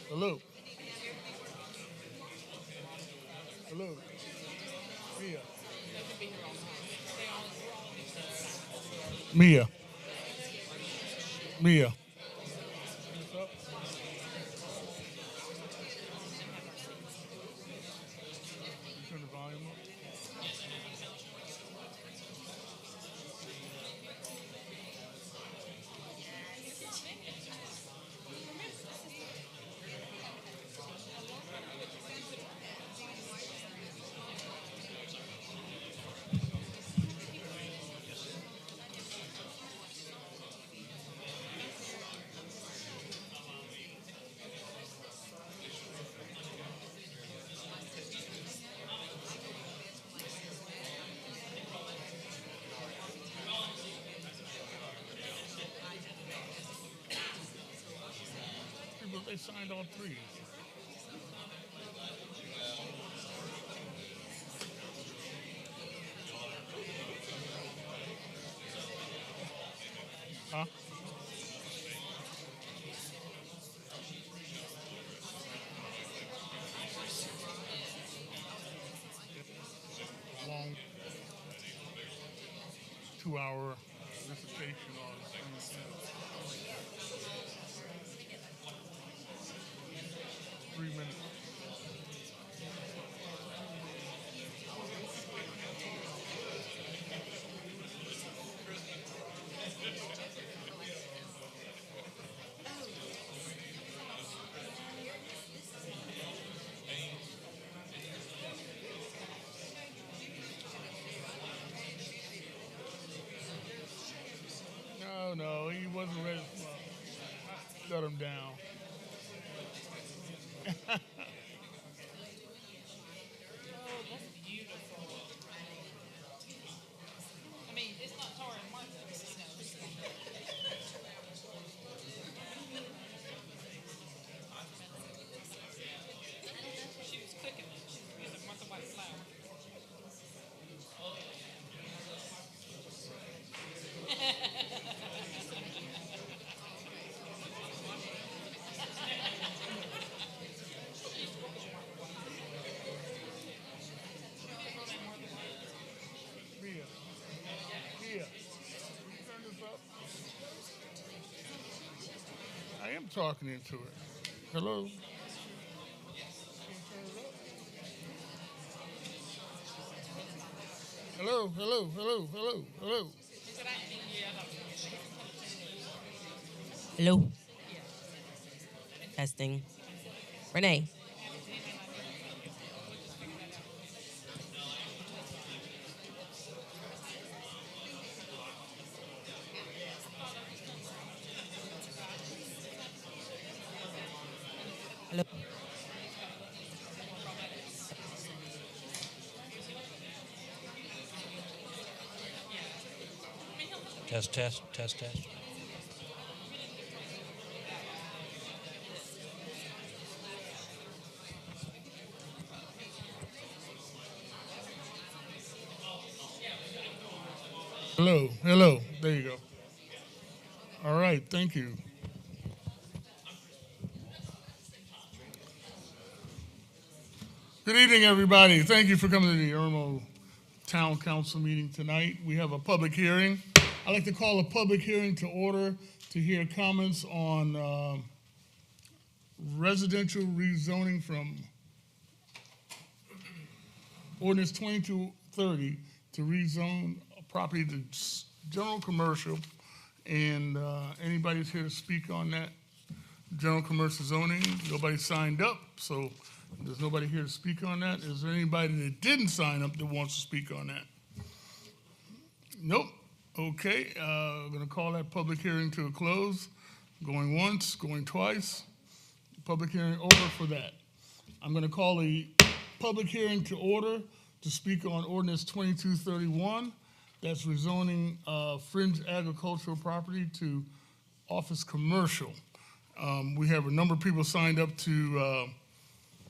Hello. Hello. Mia. Mia. Mia. What's up? You turn the volume up. People, they signed all three. Huh? Long 2 hour dissertation on the same thing. 3 minutes. No, no, he wasn't ready. Shut him down. Mia. Mia. Can you turn this up? I am talking into it. Hello? Can you turn it up? Hello, hello, hello, hello, hello. Hello. Testing. Renee. Hello. Test, test, test, test. Hello, hello. There you go. All right, thank you. Good evening, everybody. Thank you for coming to the Irmo Town Council meeting tonight. We have a public hearing. I'd like to call a public hearing to order to hear comments on residential rezoning from ordinance 2230 to rezone a property to general commercial. And anybody's here to speak on that general commercial zoning? Nobody signed up, so there's nobody here to speak on that. Is there anybody that didn't sign up that wants to speak on that? Nope. Okay, I'm gonna call that public hearing to a close. Going once, going twice. Public hearing over for that. I'm gonna call the public hearing to order to speak on ordinance 2231. That's rezoning fringe agricultural property to office commercial. We have a number of people signed up to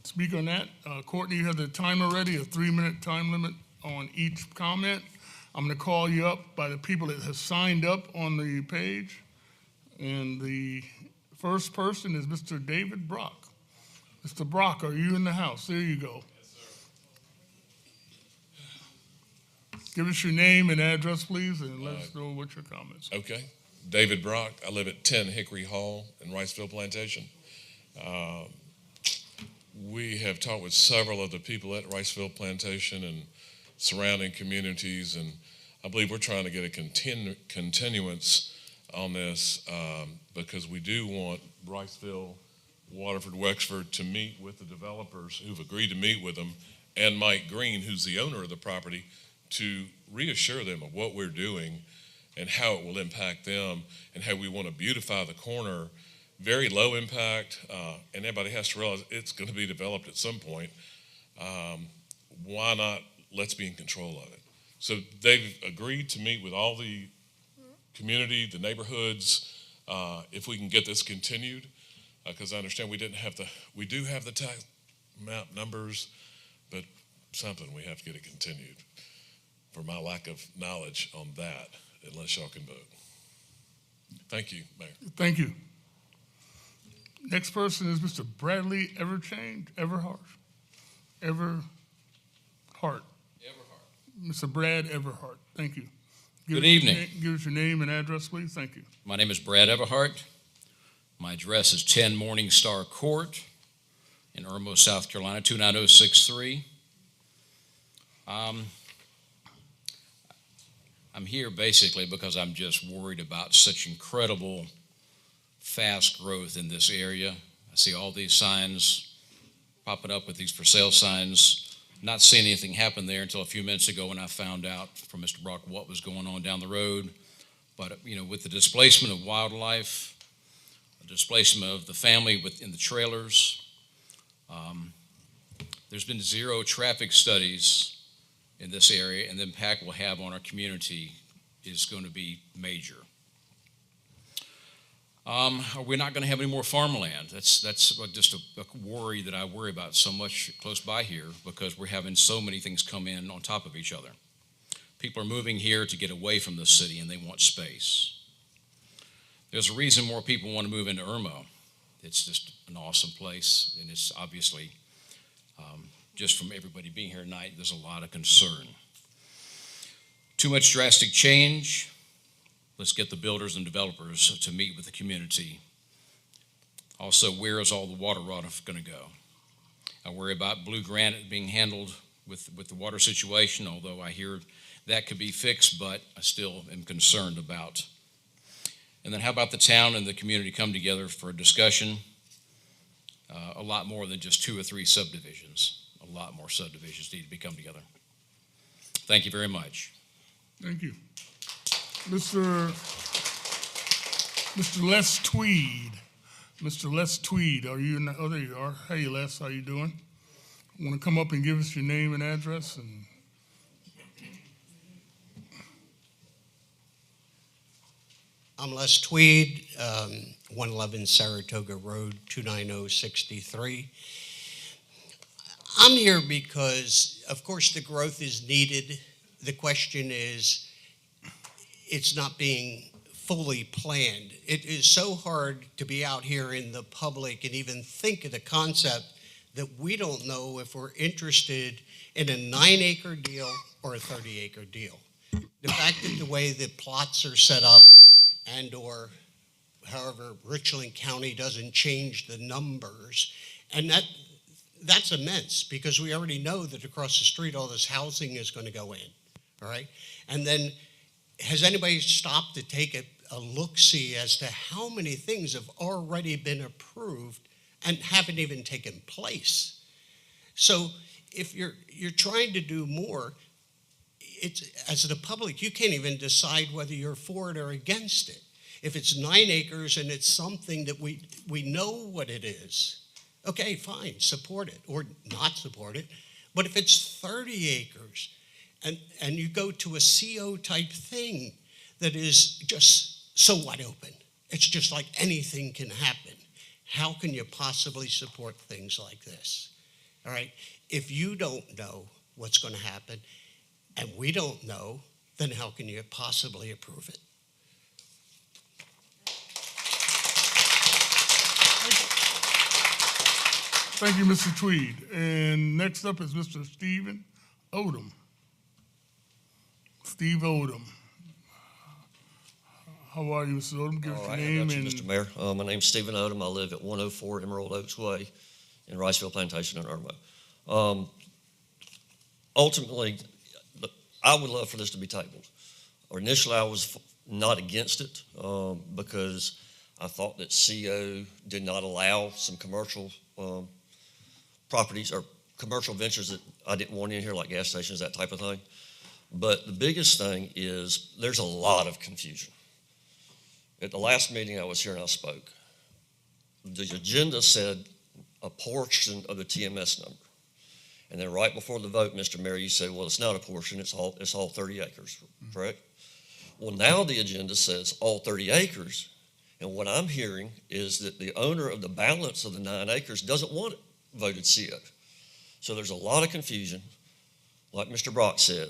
speak on that. Courtney, you have the timer ready, a 3-minute time limit on each comment. I'm gonna call you up by the people that have signed up on the page. And the first person is Mr. David Brock. Mr. Brock, are you in the house? There you go. Give us your name and address, please, and let us know what your comments are. Okay. David Brock. I live at 10 Hickory Hall in Riceville Plantation. We have talked with several of the people at Riceville Plantation and surrounding communities, and I believe we're trying to get a continuance on this because we do want Riceville, Waterford, Wexford to meet with the developers who've agreed to meet with them, and Mike Green, who's the owner of the property, to reassure them of what we're doing and how it will impact them and how we want to beautify the corner. Very low impact, and everybody has to realize it's going to be developed at some point. Why not? Let's be in control of it. So they've agreed to meet with all the community, the neighborhoods, if we can get this continued, because I understand we do have the tax map numbers, but something we have to get it continued. For my lack of knowledge on that, unless y'all can vote. Thank you, Mayor. Thank you. Next person is Mr. Bradley Everhart. Mr. Brad Everhart, thank you. Good evening. Give us your name and address, please. Thank you. My name is Brad Everhart. My address is 10 Morning Star Court in Irmo, South Carolina, 29063. I'm here basically because I'm just worried about such incredible fast growth in this area. I see all these signs popping up with these for sale signs. Not seeing anything happen there until a few minutes ago when I found out from Mr. Brock what was going on down the road. But, with the displacement of wildlife, the displacement of the family within the trailers, there's been zero traffic studies in this area, and the impact we'll have on our community is going to be major. We're not going to have any more farmland. That's just a worry that I worry about so much close by here because we're having so many things come in on top of each other. People are moving here to get away from the city and they want space. There's a reason more people want to move into Irmo. It's just an awesome place, and it's obviously just from everybody being here tonight, there's a lot of concern. Too much drastic change. Let's get the builders and developers to meet with the community. Also, where is all the water runoff going to go? I worry about blue granite being handled with the water situation, although I hear that could be fixed, but I still am concerned about. And then how about the town and the community come together for a discussion? A lot more than just 2 or 3 subdivisions. A lot more subdivisions need to come together. Thank you very much. Thank you. Mr. Les Tweed. Mr. Les Tweed, are you in the, oh, there you are. Hey, Les, how you doing? Want to come up and give us your name and address? And I'm Les Tweed, 111 Saratoga Road, 29063. I'm here because, of course, the growth is needed. The question is, it's not being fully planned. It is so hard to be out here in the public and even think of the concept that we don't know if we're interested in a 9-acre deal or a 30-acre deal. The fact that the way the plots are set up and or however Richland County doesn't change the numbers, and that's immense because we already know that across the street all this housing is going to go in, all right? And then has anybody stopped to take a look-see as to how many things have already been approved and haven't even taken place? So if you're trying to do more, it's, as the public, you can't even decide whether you're for it or against it. If it's 9 acres and it's something that we know what it is, okay, fine, support it or not support it. But if it's 30 acres and you go to a CO type thing that is just so wide open, it's just like anything can happen. How can you possibly support things like this? All right, if you don't know what's going to happen and we don't know, then how can you possibly approve it? Thank you, Mr. Tweed. And next up is Mr. Stephen Odom. Steve Odom. How are you, Mr. Odom? Give us All your right, name I got you, and Mr. Mayor. My name's Stephen Odom. I live at 104 Emerald Oaks Way in Riceville Plantation in Irmo. Ultimately, I would love for this to be tabled. Or initially, I was not against it because I thought that CO did not allow some commercial properties or commercial ventures that I didn't want in here, like gas stations, that type of thing. But the biggest thing is there's a lot of confusion. At the last meeting I was here and I spoke, the agenda said a portion of the TMS number. And then right before the vote, Mr. Mayor, you said, well, it's not a portion, it's all 30 acres, correct? Well, now the agenda says all 30 acres. And what I'm hearing is that the owner of the balance of the 9 acres doesn't want it voted CO. So there's a lot of confusion. Like Mr. Brock said,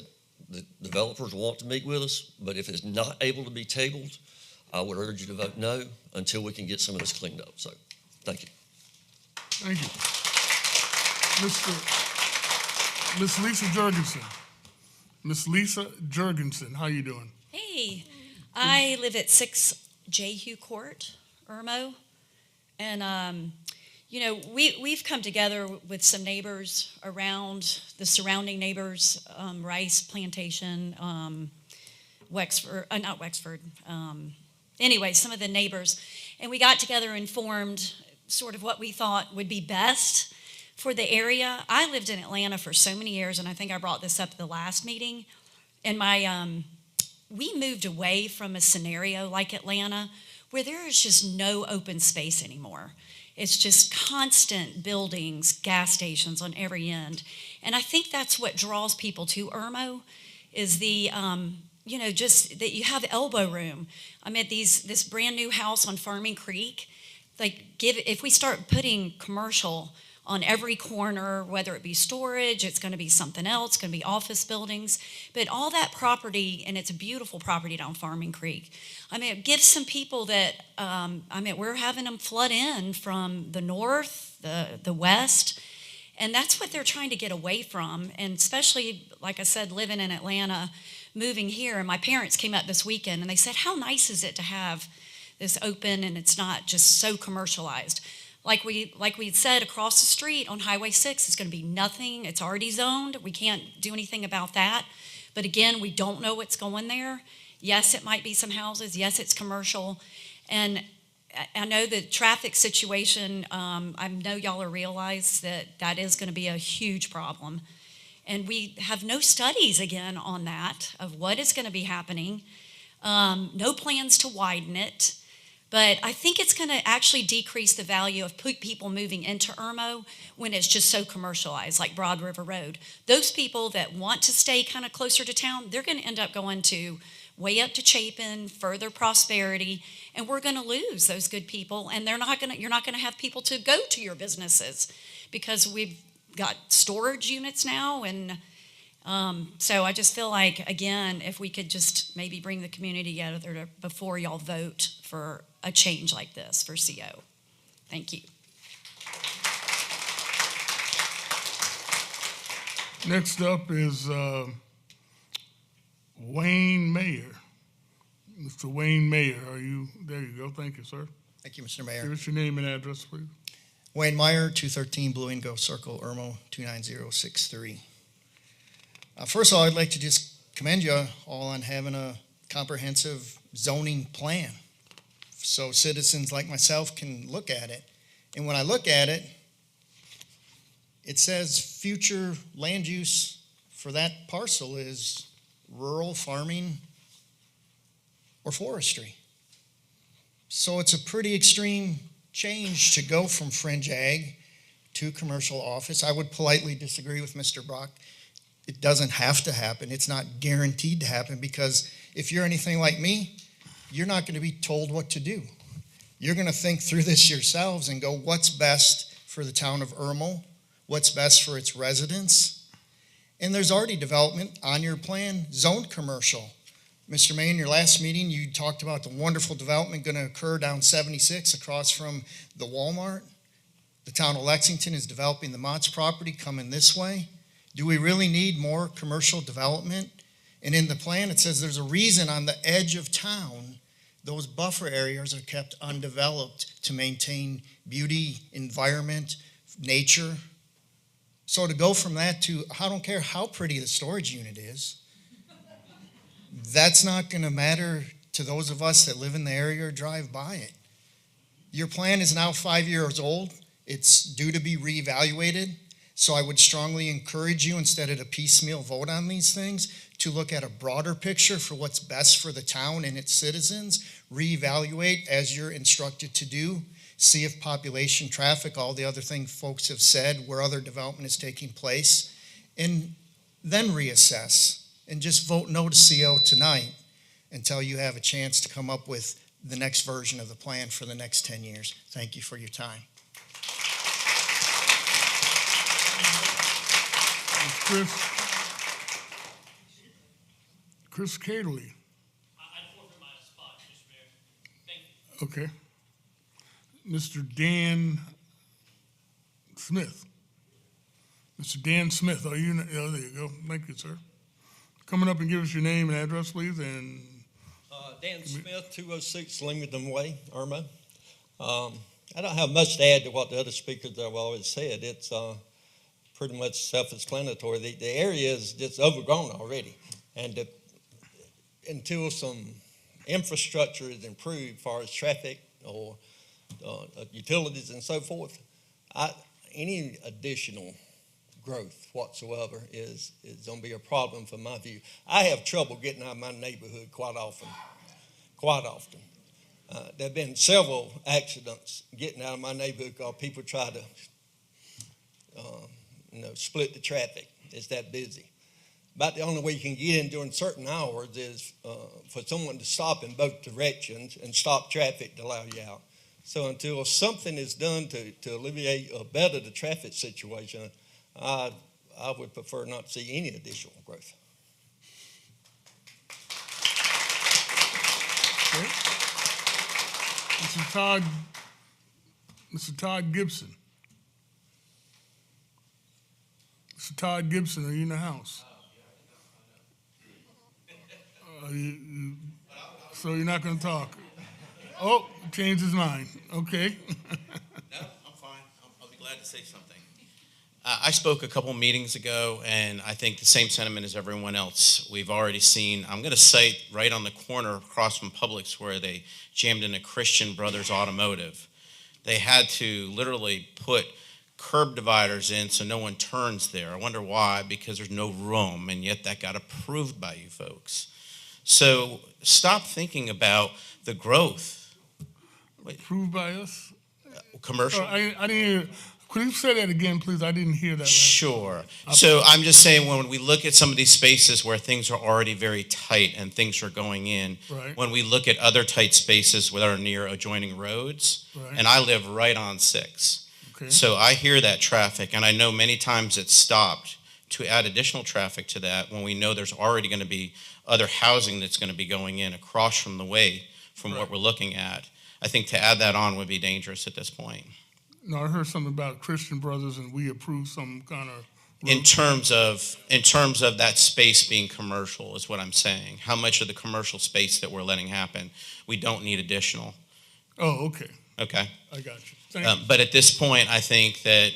the developers want to meet with us, but if it's not able to be tabled, I would urge you to vote no until we can get some of this cleaned up. So, thank you. thank you. Miss Lisa Jurgensen. Miss Lisa Jurgensen, how you doing? Hey, I live at 6 Jehu Court, Irmo, and we've come together with some neighbors around the surrounding neighbors, Rice Plantation, Wexford, not Wexford. Anyway, some of the neighbors, and we got together and formed sort of what we thought would be best for the area. I lived in Atlanta for so many years, and I think I brought this up at the last meeting. And we moved away from a scenario like Atlanta where there is just no open space anymore. It's just constant buildings, gas stations on every end. And I think that's what draws people to Irmo is the, just that you have elbow room. I'm at this brand new house on Farming Creek. If we start putting commercial on every corner, whether it be storage, it's going to be something else, it's going to be office buildings. But all that property, and it's a beautiful property down Farming Creek. It gives some people that, we're having them flood in from the north, the west, and that's what they're trying to get away from. And especially, like I said, living in Atlanta, moving here, and my parents came up this weekend, and they said, how nice is it to have this open and it's not just so commercialized? Like we had said, across the street on Highway 6 is going to be nothing. It's already zoned. We can't do anything about that. But again, we don't know what's going there. Yes, it might be some houses. Yes, it's commercial. And I know the traffic situation, I know y'all are realize that is going to be a huge problem. And we have no studies again on that of what is going to be happening. No plans to widen it. But I think it's going to actually decrease the value of people moving into Irmo when it's just so commercialized, like Broad River Road. Those people that want to stay kind of closer to town, they're going to end up going to way up to Chapin, further Prosperity, and we're going to lose those good people. And you're not going to have people to go to your businesses because we've got storage units now. And so I just feel like, again, if we could just maybe bring the community together before y'all vote for a change like this for CO. Thank you. Next up is Wayne Mayer. Mr. Wayne Mayer, there you go. Thank you, sir. Thank you, Mr. Give Mayor. us your name and address, please. Wayne Meyer, 213 Blue and Go Circle, Irmo, 29063. First of all, I'd like to just commend you all on having a comprehensive zoning plan so citizens like myself can look at it. And when I look at it, it says future land use for that parcel is rural farming or forestry. So it's a pretty extreme change to go from fringe ag to commercial office. I would politely disagree with Mr. Brock. It doesn't have to happen. It's not guaranteed to happen because if you're anything like me, you're not going to be told what to do. You're going to think through this yourselves and go, what's best for the town of Irmo? What's best for its residents? And there's already development on your plan, zoned commercial. Mr. May, in your last meeting, you talked about the wonderful development going to occur down 76 across from the Walmart. The town of Lexington is developing the Mott's property coming this way. Do we really need more commercial development? And in the plan, it says there's a reason on the edge of town, those buffer areas are kept undeveloped to maintain beauty, environment, nature. So to go from that to, I don't care how pretty the storage unit is, that's not gonna matter to those of us that live in the area or drive by it. Your plan is now 5 years old. It's due to be reevaluated. So I would strongly encourage you, instead of a piecemeal vote on these things, to look at a broader picture for what's best for the town and its citizens, reevaluate as you're instructed to do, see if population, traffic, all the other things folks have said, where other development is taking place, and then reassess, and just vote no to CO tonight until you have a chance to come up with the next version of the plan for the next 10 years. Thank you for your time. Chris Caterly. I forfeit my spot, Mr. Mayor. Thank you. Okay. Mr. Dan Smith. Mr. Dan Smith, are you, oh, there you go. Thank you, sir. Coming up and give us your name and address, please, and Dan Smith, 206 Leamington Way, Irmo. I don't have much to add to what the other speakers have always said. It's pretty much self-explanatory. The area is just overgrown already, and until some infrastructure is improved as far as traffic or utilities and so forth, any additional growth whatsoever is going to be a problem from my view. I have trouble getting out of my neighborhood quite often. There have been several accidents getting out of my neighborhood because people try to split the traffic. It's that busy. About the only way you can get in during certain hours is for someone to stop in both directions and stop traffic to allow you out. So until something is done to alleviate or better the traffic situation, I would prefer not to see any additional growth. okay. Mr. Todd Gibson. Mr. Todd Gibson, are you in the house? So you're not going to talk? Oh, changed his mind. Okay. No, I'm fine. I'll be glad to say something. I spoke a couple meetings ago, and I think the same sentiment as everyone else. We've already seen, I'm going to cite right on the corner across from Publix where they jammed in a Christian Brothers Automotive. They had to literally put curb dividers in so no one turns there. I wonder why, because there's no room, and yet that got approved by you folks. So stop thinking about the growth. Approved by us? Commercial. I didn't hear. Could you say that again, please? I didn't hear that. Last. Sure. So I'm just saying, when we look at some of these spaces where things are already very tight and things are going in, Right. when we look at other tight spaces that are near adjoining roads, Right. and I live right on 6. Okay. So I hear that traffic, and I know many times it's stopped to add additional traffic to that when we know there's already going to be other housing that's going to be going in across from the way from Right. what we're looking at. I think to add that on would be dangerous at this point. No, I heard something about Christian Brothers, and we approved some kind of. In terms of that space being commercial is what I'm saying. How much of the commercial space that we're letting happen, we don't need additional. Oh, okay. Okay. I got you. Thank you. But at this point, I think that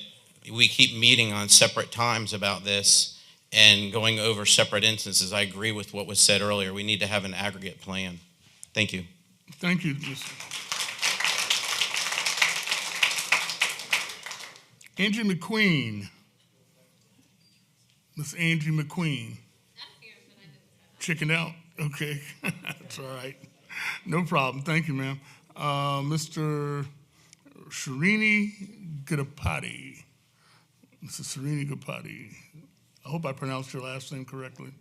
we keep meeting on separate times about this and going over separate instances. I agree with what was said earlier. We need to have an aggregate plan. Thank you. Thank you. Mr. Angie McQueen. Miss Angie McQueen. Chicken out? Okay. That's all right. No problem. Thank you, ma'am. Mr. Srini Gudapati. Mr. Srini Gudapati. I hope I pronounced your last name correctly.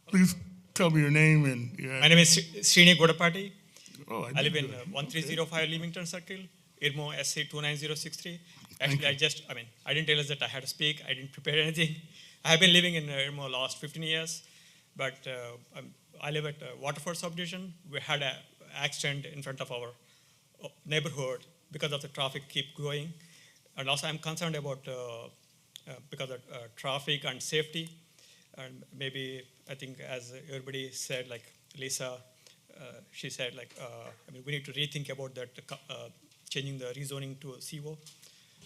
Please tell me your name and your My name is Srini Godapati. Oh, I live in good. 1305 Leamington Circle, Irmo SC 29063. Actually, you. I didn't tell us that I had to speak. I didn't prepare anything. I have been living in Irmo last 15 years, but I live at Waterford subdivision. We had an accident in front of our neighborhood because of the traffic keep going. And also, I'm concerned about because of traffic and safety. And maybe, I think, as everybody said, like Lisa, she said, like, I mean, we need to rethink about that, changing the rezoning to CO.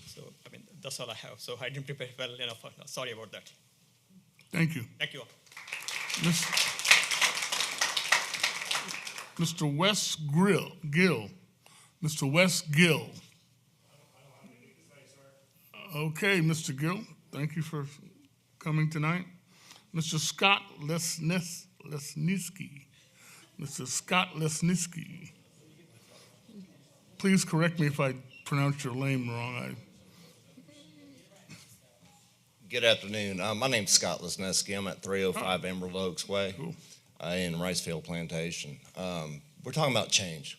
So, I mean, that's all I have. So I didn't prepare well enough. Sorry about that. Thank you. Thank you all. Mr. Wes Gill. Mr. Wes Gill. Okay, Mr. Gill, thank you for coming tonight. Mr. Scott Lesniewski. Mr. Scott Lesniewski. Please correct me if I pronounce your name wrong. Good afternoon. My name's Scott Lesniewski. I'm at 305 Emerald Oaks Way in Ricefield Plantation. We're talking about change.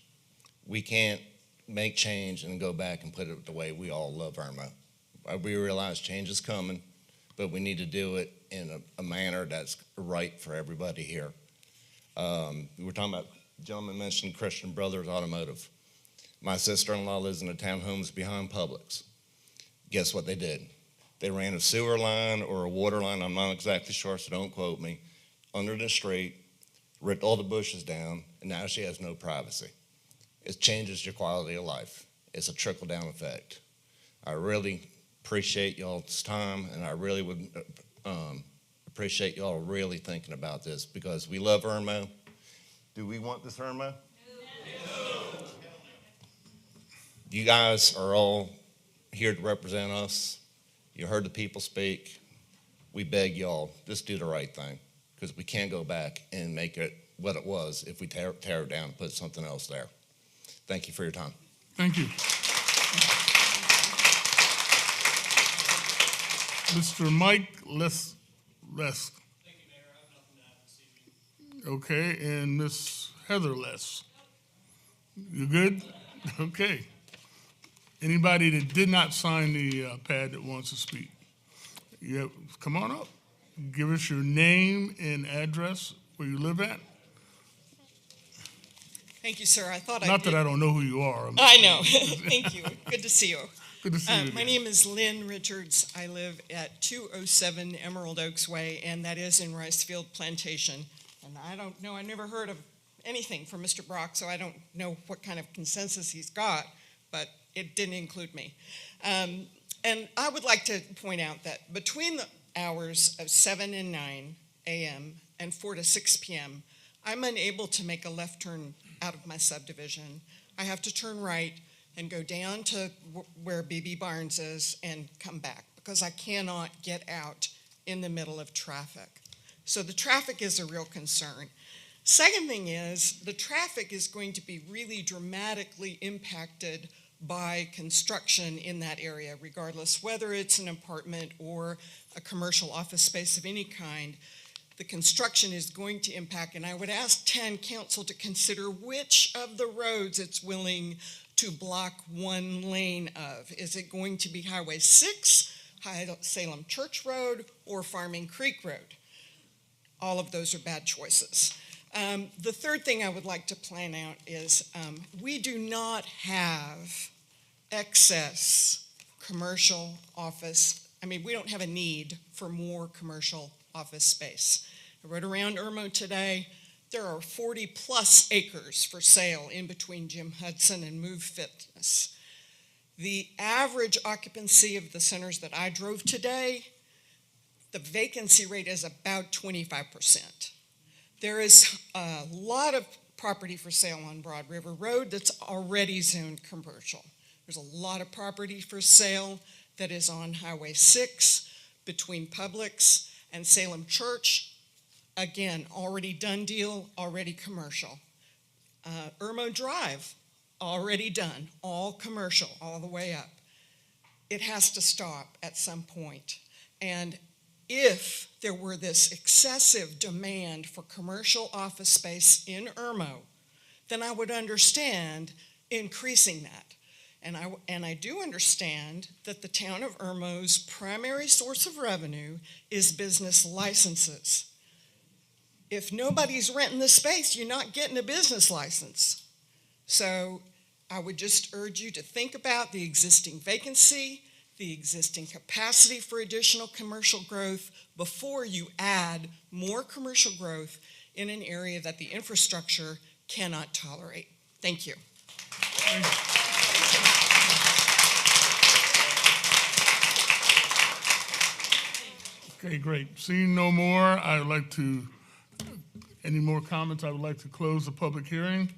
We can't make change and go back and put it the way we all love Irmo. We realize change is coming, but we need to do it in a manner that's right for everybody here. We're talking about, the gentleman mentioned Christian Brothers Automotive. My sister-in-law lives in the townhomes behind Publix. Guess what they did? They ran a sewer line or a water line, I'm not exactly sure, so don't quote me, under the street, ripped all the bushes down, and now she has no privacy. It changes your quality of life. It's a trickle-down effect. I really appreciate y'all's time, and I really would appreciate y'all really thinking about this because we love Irmo. Do we want this Irmo? No. You guys are all here to represent us. You heard the people speak. We beg y'all, just do the right thing because we can't go back and make it what it was if we tear it down and put something else there. Thank you for your time. Thank you. Mr. Mike Les. Thank you, Mayor. I have nothing to add this evening. Okay, and Miss Heather Les. You good? Okay. Anybody that did not sign the pad that wants to speak? Yeah, come on up. Give us your name and address where you live at. Thank you, sir. I thought Not that I don't know who you are. I know. Thank you. Good to see you. Good to see you. My name is Lynn Richards. I live at 207 Emerald Oaks Way, and that is in Ricefield Plantation. And I don't know, I never heard of anything from Mr. Brock, so I don't know what kind of consensus he's got, but it didn't include me. And I would like to point out that between the hours of 7 and 9 a.m. and 4 to 6 p.m., I'm unable to make a left turn out of my subdivision. I have to turn right and go down to where BB Barnes is and come back because I cannot get out in the middle of traffic. So the traffic is a real concern. Second thing is the traffic is going to be really dramatically impacted by construction in that area, regardless whether it's an apartment or a commercial office space of any kind. The construction is going to impact, and I would ask council to consider which of the roads it's willing to block one lane of. Is it going to be Highway 6, Salem Church Road, or Farming Creek Road? All of those are bad choices. The third thing I would like to plan out is we do not have excess commercial office. I mean, we don't have a need for more commercial office space. I rode around Irmo today. There are 40 plus acres for sale in between Jim Hudson and Move Fitness. The average occupancy of the centers that I drove today, the vacancy rate is about 25%. There is a lot of property for sale on Broad River Road that's already zoned commercial. There's a lot of property for sale that is on Highway 6 between Publix and Salem Church. Again, already done deal, already commercial. Irmo Drive, already done, all commercial, all the way up. It has to stop at some point. And if there were this excessive demand for commercial office space in Irmo, then I would understand increasing that. And I do understand that the town of Irmo's primary source of revenue is business licenses. If nobody's renting the space, you're not getting a business license. So I would just urge you to think about the existing vacancy the existing capacity for additional commercial growth before you add more commercial growth in an area that the infrastructure cannot tolerate. Thank you. Okay, great. Seeing no more, I would like to, any more comments? I would like to close the public hearing.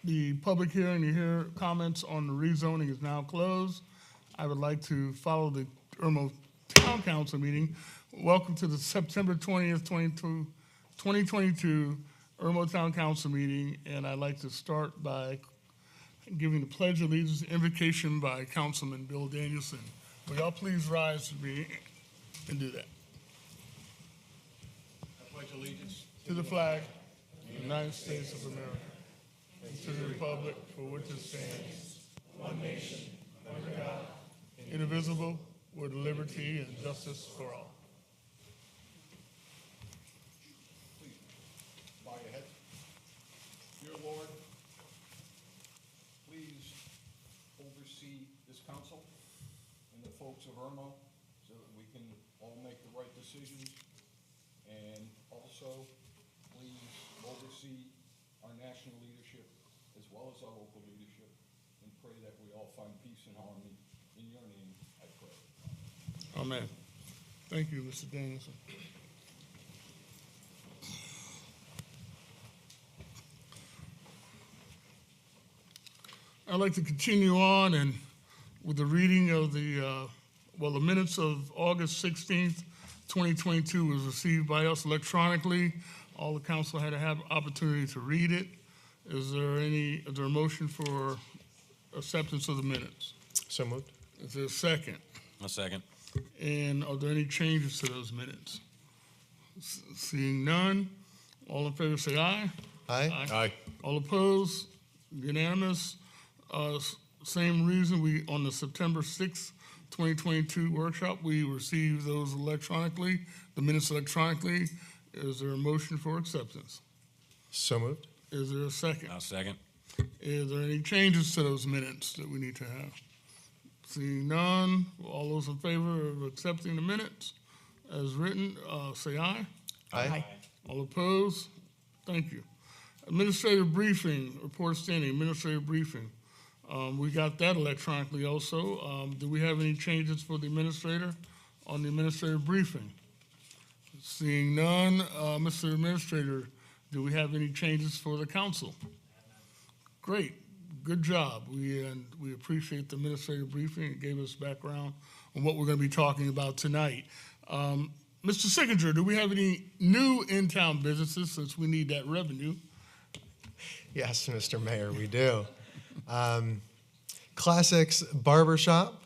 The public hearing, you hear comments on the rezoning is now closed. I would like to follow the Irmo Town Council meeting. Welcome to the September 20th, 2022 Irmo Town Council meeting, and I'd like to start by giving the Pledge of Allegiance invocation by Councilman Bill Danielson. Will y'all please rise to me and do that? I pledge allegiance To the flag of the United States of America, and to the republic for which it stands, one nation, under God, indivisible, with liberty and justice for all. bow your head. Dear Lord, please oversee this council and the folks of Irmo so that we can all make the right decisions. And also, please oversee our national leadership as well as our local leadership, and pray that we all find peace and harmony. In your name, I pray. Amen. Thank you, Mr. Danielson. I'd like to continue on and with the reading of the minutes of August 16th, 2022 was received by us electronically. All the council had to have opportunity to read it. Is there a motion for acceptance of the minutes? So moved. Is there a second? A second. And are there any changes to those minutes? Seeing none, all in favor say aye. Aye. Aye. All opposed? Unanimous. Same reason, on the September 6th, 2022 workshop, we received those electronically, the minutes electronically. Is there a motion for acceptance? So moved. Is there a second? I'll second. Is there any changes to those minutes that we need to have? Seeing none, all those in favor of accepting the minutes as written, say aye. Aye. All opposed? Thank you. Administrative briefing, report standing, administrative briefing. We got that electronically also. Do we have any changes for the administrator on the administrative briefing? Seeing none, Mr. Administrator, do we have any changes for the council? Great, good job. We appreciate the administrative briefing. It gave us background on what we're going to be talking about tonight. Mr. Signature, do we have any new in-town businesses since we need that revenue? Yes, Mr. Mayor, we do. Classics Barbershop,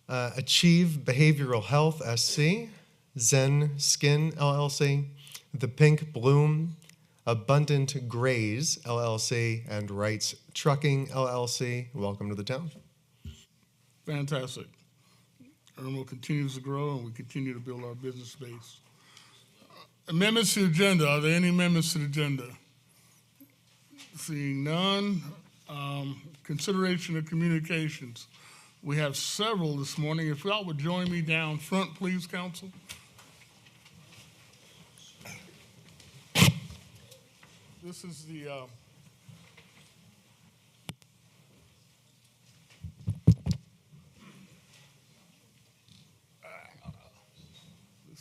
Achieve Behavioral Health SC, Zen Skin LLC, The Pink Bloom, Abundant Grays LLC, and Wrights Trucking LLC. Welcome to the town. Fantastic. Irmo continues to grow and we continue to build our business base. Amendments to the agenda. Are there any amendments to the agenda? Seeing none. Consideration of communications. We have several this morning. If y'all would join me down front, please, council. This is the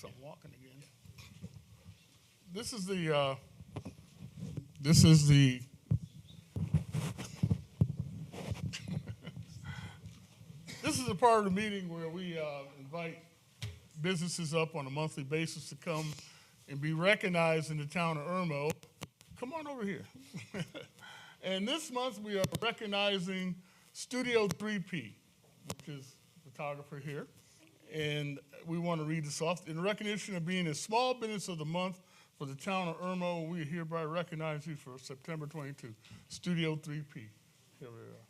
I'm walking again. This is the this is a part of the meeting where we invite businesses up on a monthly basis to come and be recognized in the town of Irmo. Come on over here. And this month we are recognizing Studio 3P, which is a photographer here. And we want to read this off. In recognition of being a small business of the month for the town of Irmo, we hereby recognize you for September 22. Studio 3P. Here we are.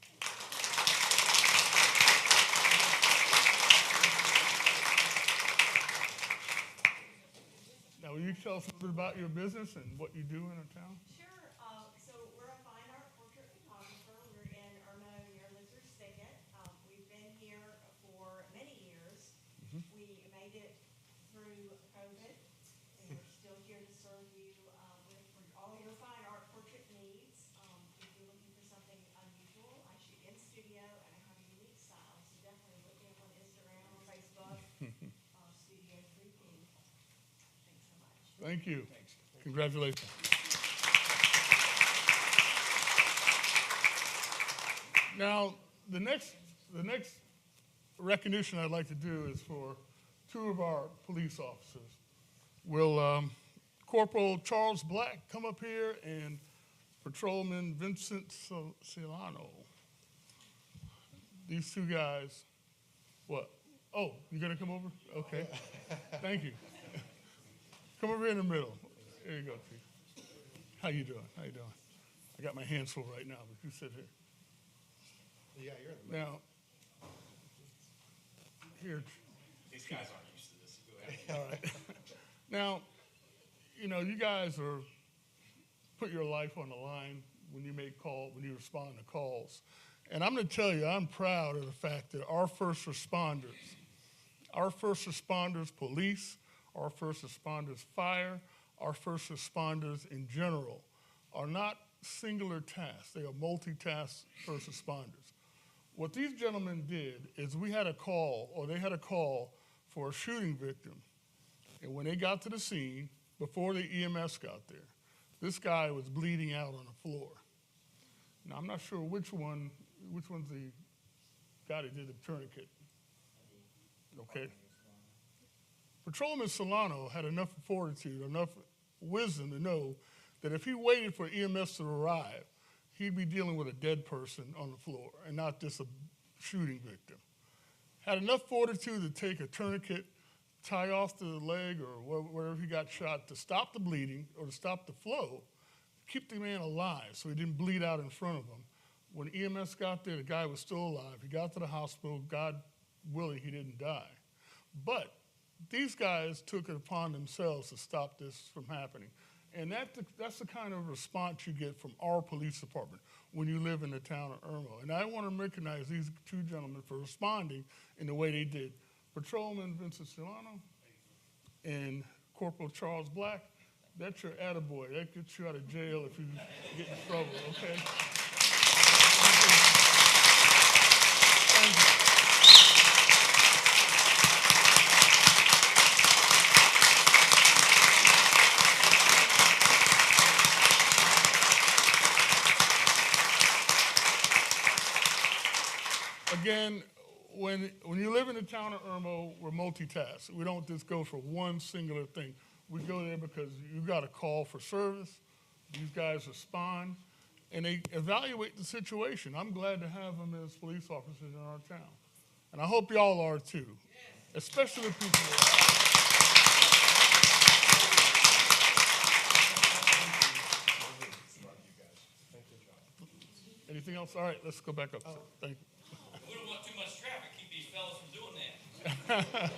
Now, will you tell us a little bit about your business and what you do in the town? Sure. So we're a fine art portrait photographer. We're in Irmo near Lizard's Thicket. We've been COVID, and we're still here to serve you with all your fine art portrait needs. If you're looking for something unusual, I shoot in studio, and I have a unique style, so definitely look me up on Instagram or Facebook, Studio 3P. Thanks so much. Thank you. Congratulations. Now, the next recognition I'd like to do is for two of our police officers. Will Corporal Charles Black come up here and Patrolman Vincent Solano? These two guys, what? Oh, you gonna come over? Okay. Thank you. Come over here in the middle. There you go, Chief. How you doing? How you doing? I got my hands full right now, but you sit here. Yeah, you're in the middle. Now, here. These guys aren't used to this. Go ahead. All right. Now, you know, you guys are put your life on the line when you when you respond to calls. And I'm going to tell you, I'm proud of the fact that our first responders, police, our first responders, fire, our first responders in general, are not singular tasks. They are multitask first responders. What these gentlemen did is they had a call for a shooting victim. And when they got to the scene, before the EMS got there, this guy was bleeding out on the floor. Now, I'm not sure which one's the guy that did the tourniquet. Okay. Patrolman Solano had enough fortitude, enough wisdom to know that if he waited for EMS to arrive, he'd be dealing with a dead person on the floor and not just a shooting victim. Had enough fortitude to take a tourniquet, tie off the leg or wherever he got shot to stop the bleeding or to stop the flow, keep the man alive so he didn't bleed out in front of him. When EMS got there, the guy was still alive. He got to the hospital. God willing, he didn't die. But these guys took it upon themselves to stop this from happening. And that's the kind of response you get from our police department when you live in the town of Irmo. And I want to recognize these two gentlemen for responding in the way they did. Patrolman Vincent Solano and Corporal Charles Black, that's your attaboy. That gets you out of jail if you get in trouble, okay? Thank you. Again, when you live in the town of Irmo, we're multitask. We don't just go for one singular thing. We go there because you got a call for service. These guys respond, and they evaluate the situation. I'm glad to have them as police officers in our town. And I hope y'all are too, especially the people Anything else? All right, let's go back up. Thank you. We don't want too much traffic, keep these fellas from doing that.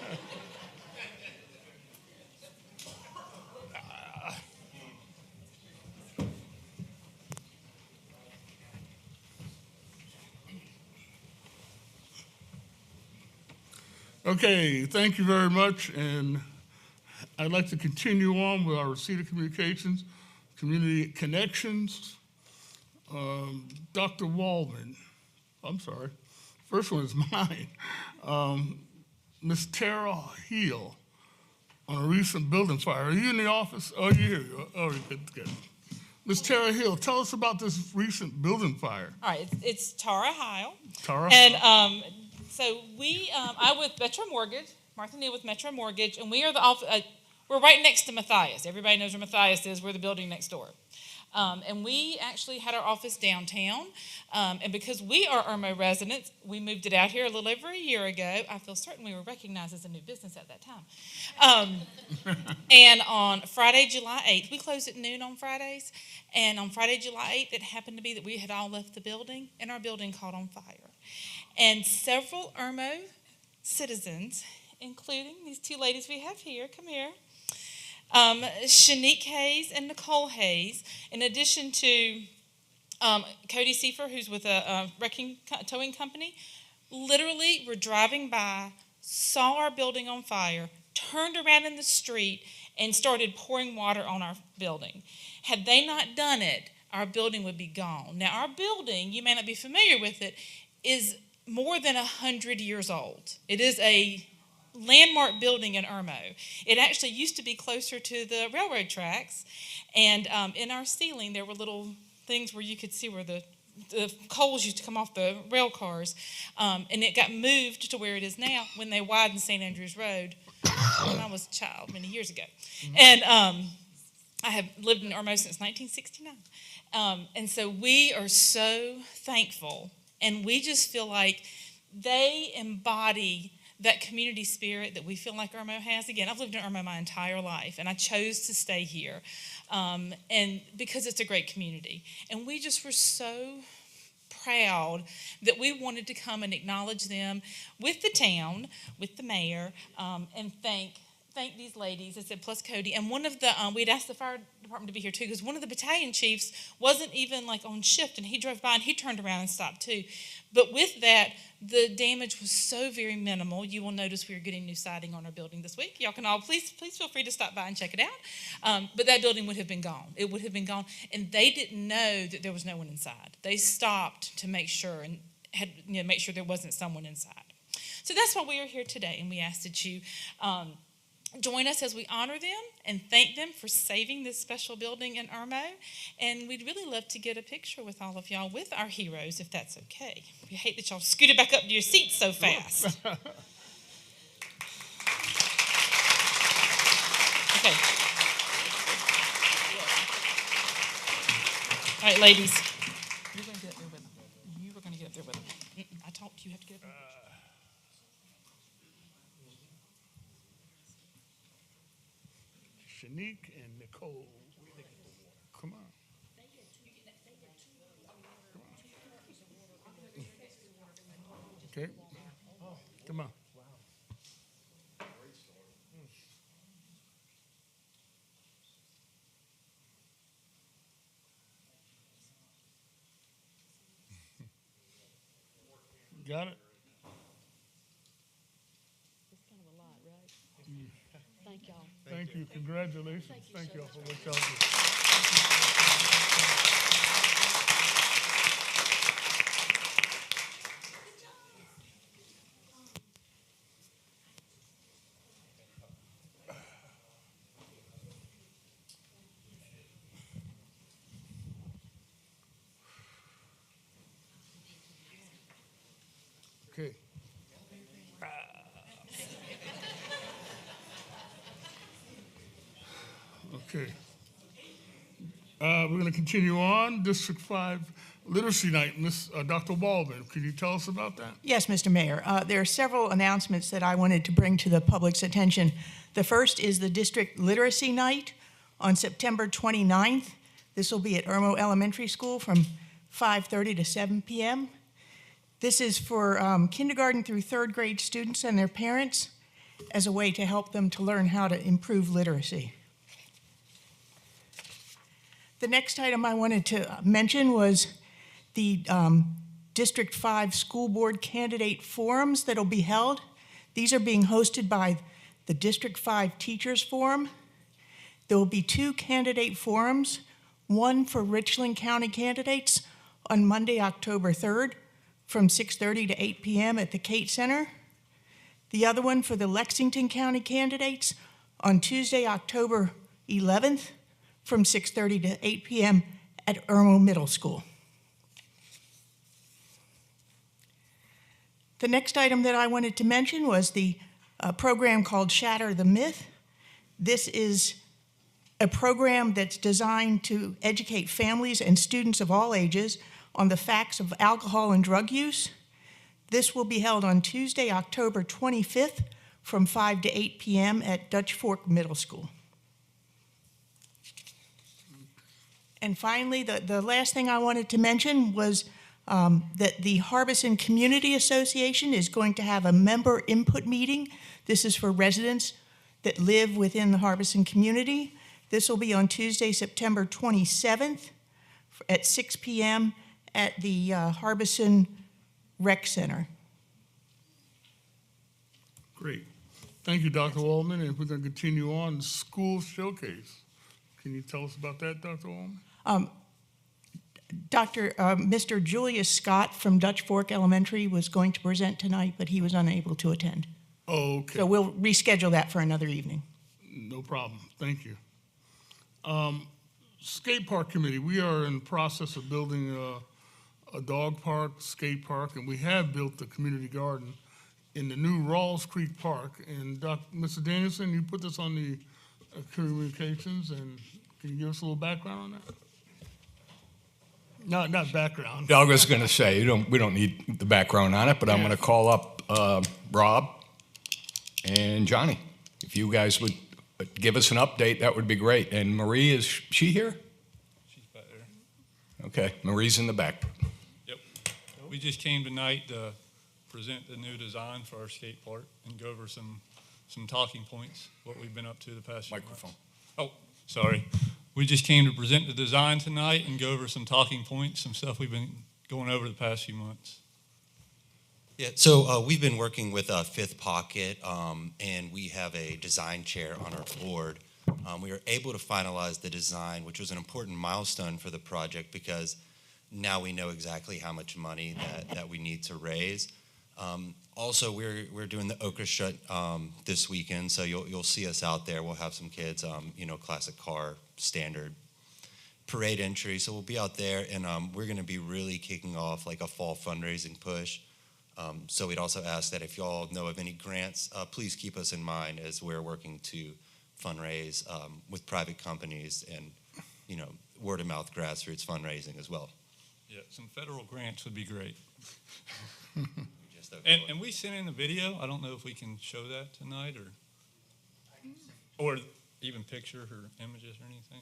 Okay, thank you very much, and I'd like to continue on with our receipt of communications, community connections. Dr. Waldman, I'm sorry, first one is mine. Ms. Tara Hill on a recent building fire. Are you in the office? Oh, you're here. Oh, good. Ms. Tara Hill, tell us about this recent building fire. All right, it's Tara Heil. Tara? And so I'm with Metro Mortgage, Martha Neal with Metro Mortgage, and we are we're right next to Matthias. Everybody knows where Matthias is. We're the building next door. And we actually had our office downtown. And because we are Irmo residents, we moved it out here a little over a year ago. I feel certain we were recognized as a new business at that time. And on Friday, July 8th, we close at noon on Fridays. And on Friday, July 8th, it happened to be that we had all left the building, and our building caught on fire. And several Irmo citizens, including these two ladies we have here, come here, Shanique Hayes and Nicole Hayes, in addition to Cody Seifer, who's with a towing company, literally were driving by, saw our building on fire, turned around in the street and started pouring water on our building. Had they not done it, our building would be gone. Now, our building, you may not be familiar with it, is more than 100 years old. It is a landmark building in Irmo. It actually used to be closer to the railroad tracks, and in our ceiling there were little things where you could see where the coals used to come off the rail cars, and it got moved to where it is now when they widened St. Andrews Road when I was a child many years ago. And I have lived in Irmo since 1969. And so we are so thankful, and we just feel like they embody that community spirit that we feel like Irmo has. Again, I've lived in Irmo my entire life, and I chose to stay here, and because it's a great community. And we just were so proud that we wanted to come and acknowledge them with the town, with the mayor, and thank these ladies. I said, plus Cody. And one of the, we'd asked the fire department to be here too, because one of the battalion chiefs wasn't even like on shift, and he drove by and he turned around and stopped too. But with that, the damage was so very minimal. You will notice we are getting new siding on our building this week. Y'all can all, please feel free to stop by and check it out. But that building would have been gone. It would have been gone. And they didn't know that there was no one inside. They stopped to make sure and had, make sure there wasn't someone inside. So that's why we are here today, and we ask that you join us as we honor them and thank them for saving this special building in Irmo. And we'd really love to get a picture with all of y'all with our heroes, if that's okay. We hate that y'all scooted back up to your seats so fast. Okay. All right, ladies. You're going to get up there with them. You were going to get up there with them. I talked. You have to get up there. Shanique and Nicole. Come on. Okay. Come on. Got it? It's kind of a lot, right? Thank y'all. Thank you. Congratulations. Thank y'all for what y'all do. Okay. Okay. We're going to continue on. District 5 Literacy Night. Miss Dr. Baldwin, can you tell us about that? Yes, Mr. Mayor. There are several announcements that I wanted to bring to the public's attention. The first is the District Literacy Night on September 29th. This will be at Irmo Elementary School from 5:30 to 7 p.m. This is for kindergarten through third grade students and their parents as a way to help them to learn how to improve literacy. The next item I wanted to mention was the District 5 School Board Candidate Forums that will be held. These are being hosted by the District 5 Teachers Forum. There will be 2 candidate forums, one for Richland County candidates on Monday, October 3rd from 6:30 to 8 p.m. at the Kate Center. The other one for the Lexington County candidates on Tuesday, October 11th from 6:30 to 8 p.m. at Irmo Middle School. The next item that I wanted to mention was the program called Shatter the Myth. This is a program that's designed to educate families and students of all ages on the facts of alcohol and drug use. This will be held on Tuesday, October 25th from 5 to 8 p.m. at Dutch Fork Middle School. And finally, the last thing I wanted to mention was that the Harbison Community Association is going to have a member input meeting. This is for residents that live within the Harbison community. This will be on Tuesday, September 27th at 6 p.m. at the Harbison Rec Center. Great. Thank you, Dr. Waldman, and we're going to continue on, School Showcase. Can you tell us about that, Dr. Waldman? Mr. Julius Scott from Dutch Fork Elementary was going to present tonight, but he was unable to attend. Oh, okay. So we'll reschedule that for another evening. No problem. Thank you. Skate Park Committee, we are in the process of building a dog park, skate park, and we have built the community garden in the new Rawls Creek Park. And Mr. Danielson, you put this on the communications, and can you give us a little background on that? Not background. I was going to say, we don't need the background on it, but I'm going to call up Rob and Johnny. If you guys would give us an update, that would be great. And Marie, is she here? She's back there. Okay, Marie's in the back. Yep. We just came tonight to present the new design for our skate park and go over some talking points, what we've been up to the past few months. Oh, sorry. We just came to present the design tonight and go over some talking points, some stuff we've been going over the past few months. Yeah, so we've been working with Fifth Pocket, and we have a design chair on our board. We were able to finalize the design, which was an important milestone for the project because now we know exactly how much money that we need to raise. Also, we're doing the orchestra this weekend, so you'll see us out there. We'll have some kids, classic car, standard parade entry. So we'll be out there, and we're going to be really kicking off like a fall fundraising push. So we'd also ask that if y'all know of any grants, please keep us in mind as we're working to fundraise with private companies and, word of mouth grassroots fundraising as well. Yeah, some federal grants would be great. And we sent in a video. I don't know if we can show that tonight or even picture or images or anything.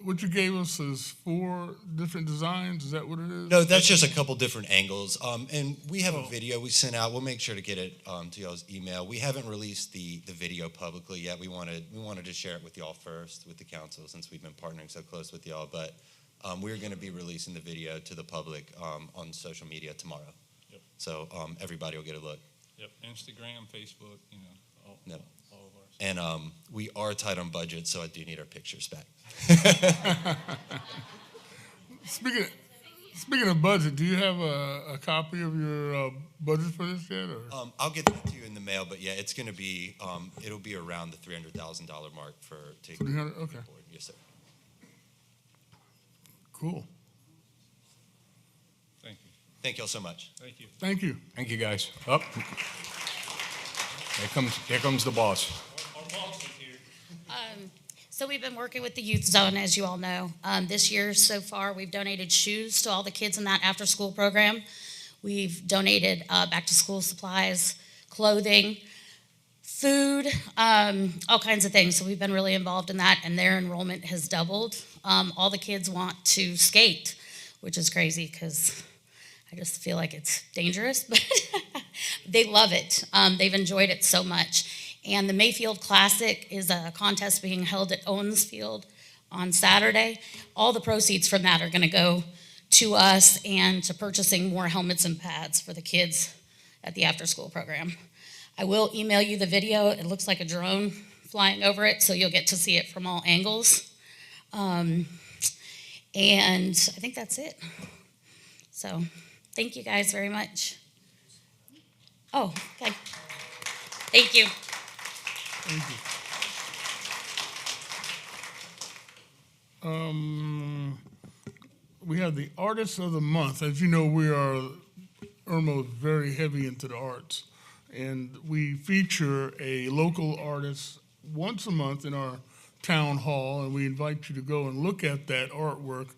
What you gave us is 4 different designs. Is that what it is? No, that's just a couple different angles. And we have a video we sent out. We'll make sure to get it to y'all's email. We haven't released the video publicly yet. We wanted to share it with y'all first, with the council, since we've been partnering so close with y'all. But we're going to be releasing the video to the public on social media tomorrow. Yep. So everybody will get a look. Yep, Instagram, Facebook, all of ours. And we are tight on budget, so I do need our pictures back. Speaking of budget, do you have a copy of your budget for this yet? Or? I'll get that to you in the mail, but yeah, it's going to be it'll be around the $300,000 mark for taking. 300, okay. Yes, sir. Cool. Thank you. Thank y'all so much. Thank you. Thank you. Thank you, guys. Up. Here comes the boss. Our boss is here. So we've been working with the Youth Zone, as you all know. This year so far, we've donated shoes to all the kids in that after-school program. We've donated back-to-school supplies, clothing, food, all kinds of things. So we've been really involved in that, and their enrollment has doubled. All the kids want to skate, which is crazy because I just feel like it's dangerous, but they love it. They've enjoyed it so much. And the Mayfield Classic is a contest being held at Owens Field on Saturday. All the proceeds from that are going to go to us and to purchasing more helmets and pads for the kids at the after-school program. I will email you the video. It looks like a drone flying over it, so you'll get to see it from all angles. And I think that's it. So thank you guys very much. Oh, okay. Thank you. Thank you. We have the Artist of the Month. As you know, Irmo is very heavy into the arts. And we feature a local artist once a month in our town hall, and we invite you to go and look at that artwork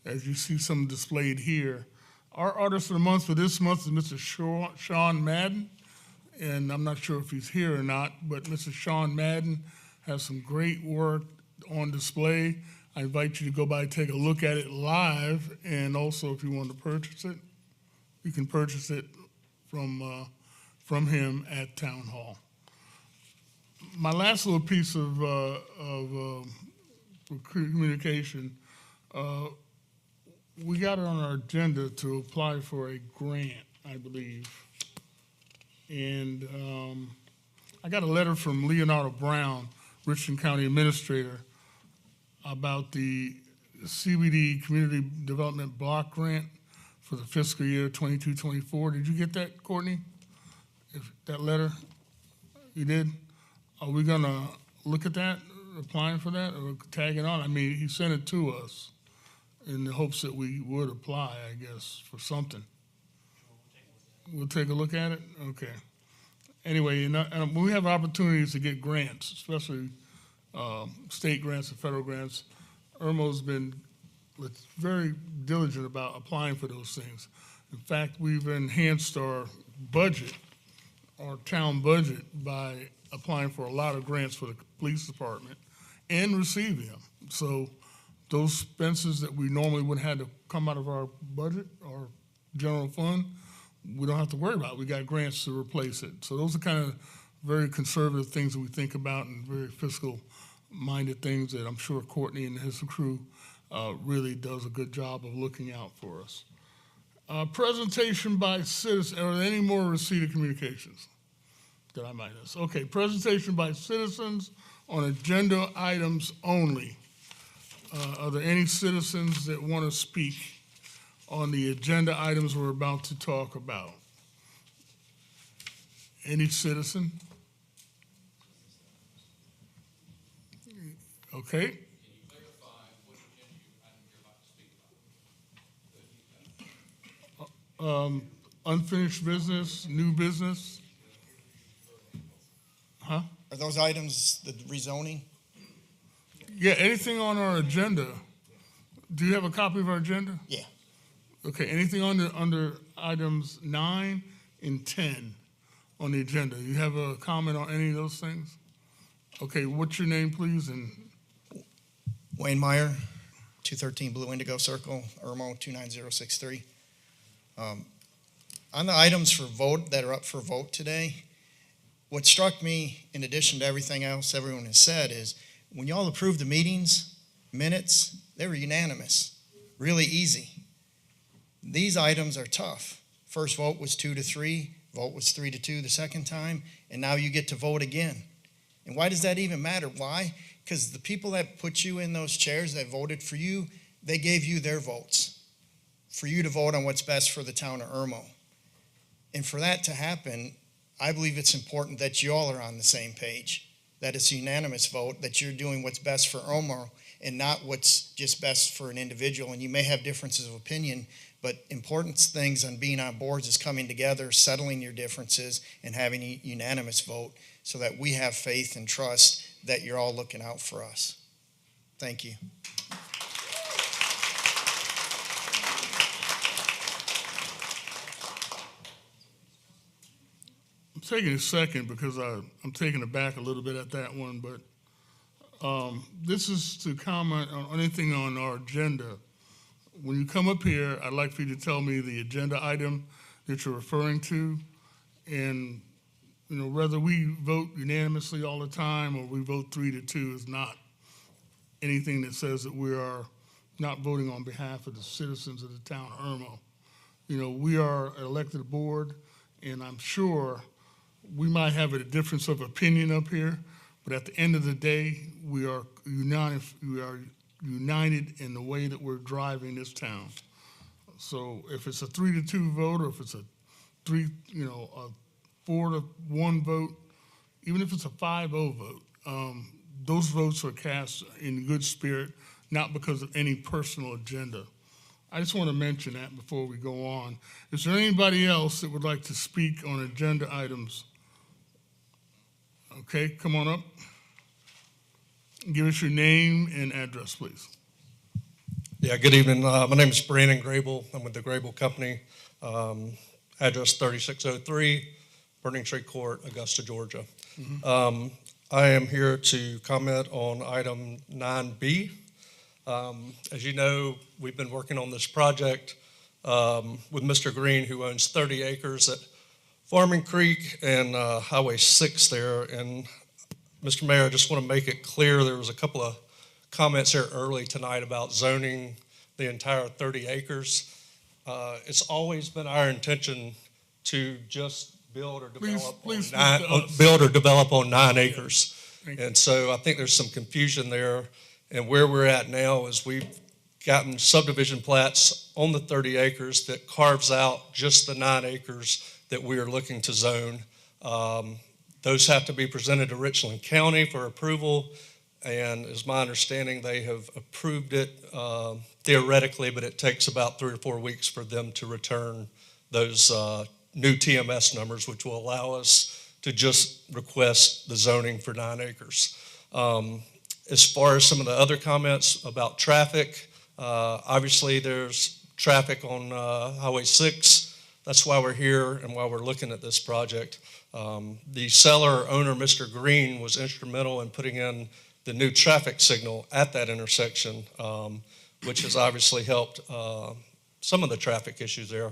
as you see some displayed here. Our Artist of the Month for this month is Mr. Sean Madden. And I'm not sure if he's here or not, but Mr. Sean Madden has some great work on display. I invite you to go by and take a look at it live, and also if you want to purchase it, you can purchase it from him at Town Hall. My last little piece of communication, we got it on our agenda to apply for a grant, I believe. And I got a letter from Leonardo Brown, Richland County Administrator, about the CBD Community Development Block Grant for the fiscal year 22-24. Did you get that, Courtney? That letter? You did? Are we gonna look at that, applying for that, or tag it on? I mean, he sent it to us in the hopes that we would apply, I guess, for something. We'll take a look at it? Okay. Anyway, and we have opportunities to get grants, especially state grants and federal grants. Irmo's been very diligent about applying for those things. In fact, we've enhanced our budget, our town budget, by applying for a lot of grants for the police department and receiving them. So those expenses that we normally would have had to come out of our budget, our general fund, we don't have to worry about. We got grants to replace it. So those are kind of very conservative things that we think about and very fiscal-minded things that I'm sure Courtney and his crew really does a good job of looking out for us. Presentation by citizens. Are there any more receipt of communications that I might miss? Okay, presentation by citizens on agenda items only. Are there any citizens that want to speak on the agenda items we're about to talk about? Any citizen? Okay. Unfinished business, new business? Huh? Are those items the rezoning? Yeah, anything on our agenda. Do you have a copy of our agenda? Yeah. Okay, anything under items 9 and 10 on the agenda? You have a comment on any of those things? Okay, what's your name, please? And Wayne Meyer, 213 Blue Indigo Circle, Irmo 29063. On the items for vote that are up for vote today, what struck me, in addition to everything else everyone has said, is when y'all approved the meetings, minutes, they were unanimous, really easy. These items are tough. First vote was 2-3, vote was 3-2 the second time, and now you get to vote again. And why does that even matter? Why? Because the people that put you in those chairs that voted for you, they gave you their votes for you to vote on what's best for the town of Irmo. And for that to happen, I believe it's important that you all are on the same page, that it's a unanimous vote, that you're doing what's best for Irmo and not what's just best for an individual. And you may have differences of opinion, but important things on being on boards is coming together, settling your differences, and having a unanimous vote so that we have faith and trust that you're all looking out for us. Thank you. I'm taking a second because I'm taken aback a little bit at that one, but this is to comment on anything on our agenda. When you come up here, I'd like for you to tell me the agenda item that you're referring to, and whether we vote unanimously all the time or we vote 3-2 is not anything that says that we are not voting on behalf of the citizens of the town of Irmo. We are an elected board, and I'm sure we might have a difference of opinion up here, but at the end of the day, we are united in the way that we're driving this town. So if it's a 3-2 vote, or if it's a 4-1 vote, even if it's a 5-0 vote, those votes are cast in good spirit, not because of any personal agenda. I just want to mention that before we go on. Is there anybody else that would like to speak on agenda items? Okay, come on up. Give us your name and address, please. Yeah, good evening. My name is Brandon Grable. I'm with the Grable Company. Address 3603, Burning Tree Court, Augusta, Georgia. I am here to comment on item 9B. As you know, we've been working on this project with Mr. Green, who owns 30 acres at Farming Creek and Highway 6 there. And Mr. Mayor, I just want to make it clear, there was a couple of comments here early tonight about zoning the entire 30 acres. It's always been our intention to just build or Please develop speak to us. build or develop on 9 acres. Thank you. And so I think there's some confusion there. And where we're at now is we've gotten subdivision plats on the 30 acres that carves out just the 9 acres that we are looking to zone. Those have to be presented to Richland County for approval. And as my understanding, they have approved it theoretically, but it takes about 3 or 4 weeks for them to return those new TMS numbers, which will allow us to just request the zoning for 9 acres. As far as some of the other comments about traffic, obviously there's traffic on Highway 6. That's why we're here and why we're looking at this project. The seller owner, Mr. Green, was instrumental in putting in the new traffic signal at that intersection, which has obviously helped some of the traffic issues there.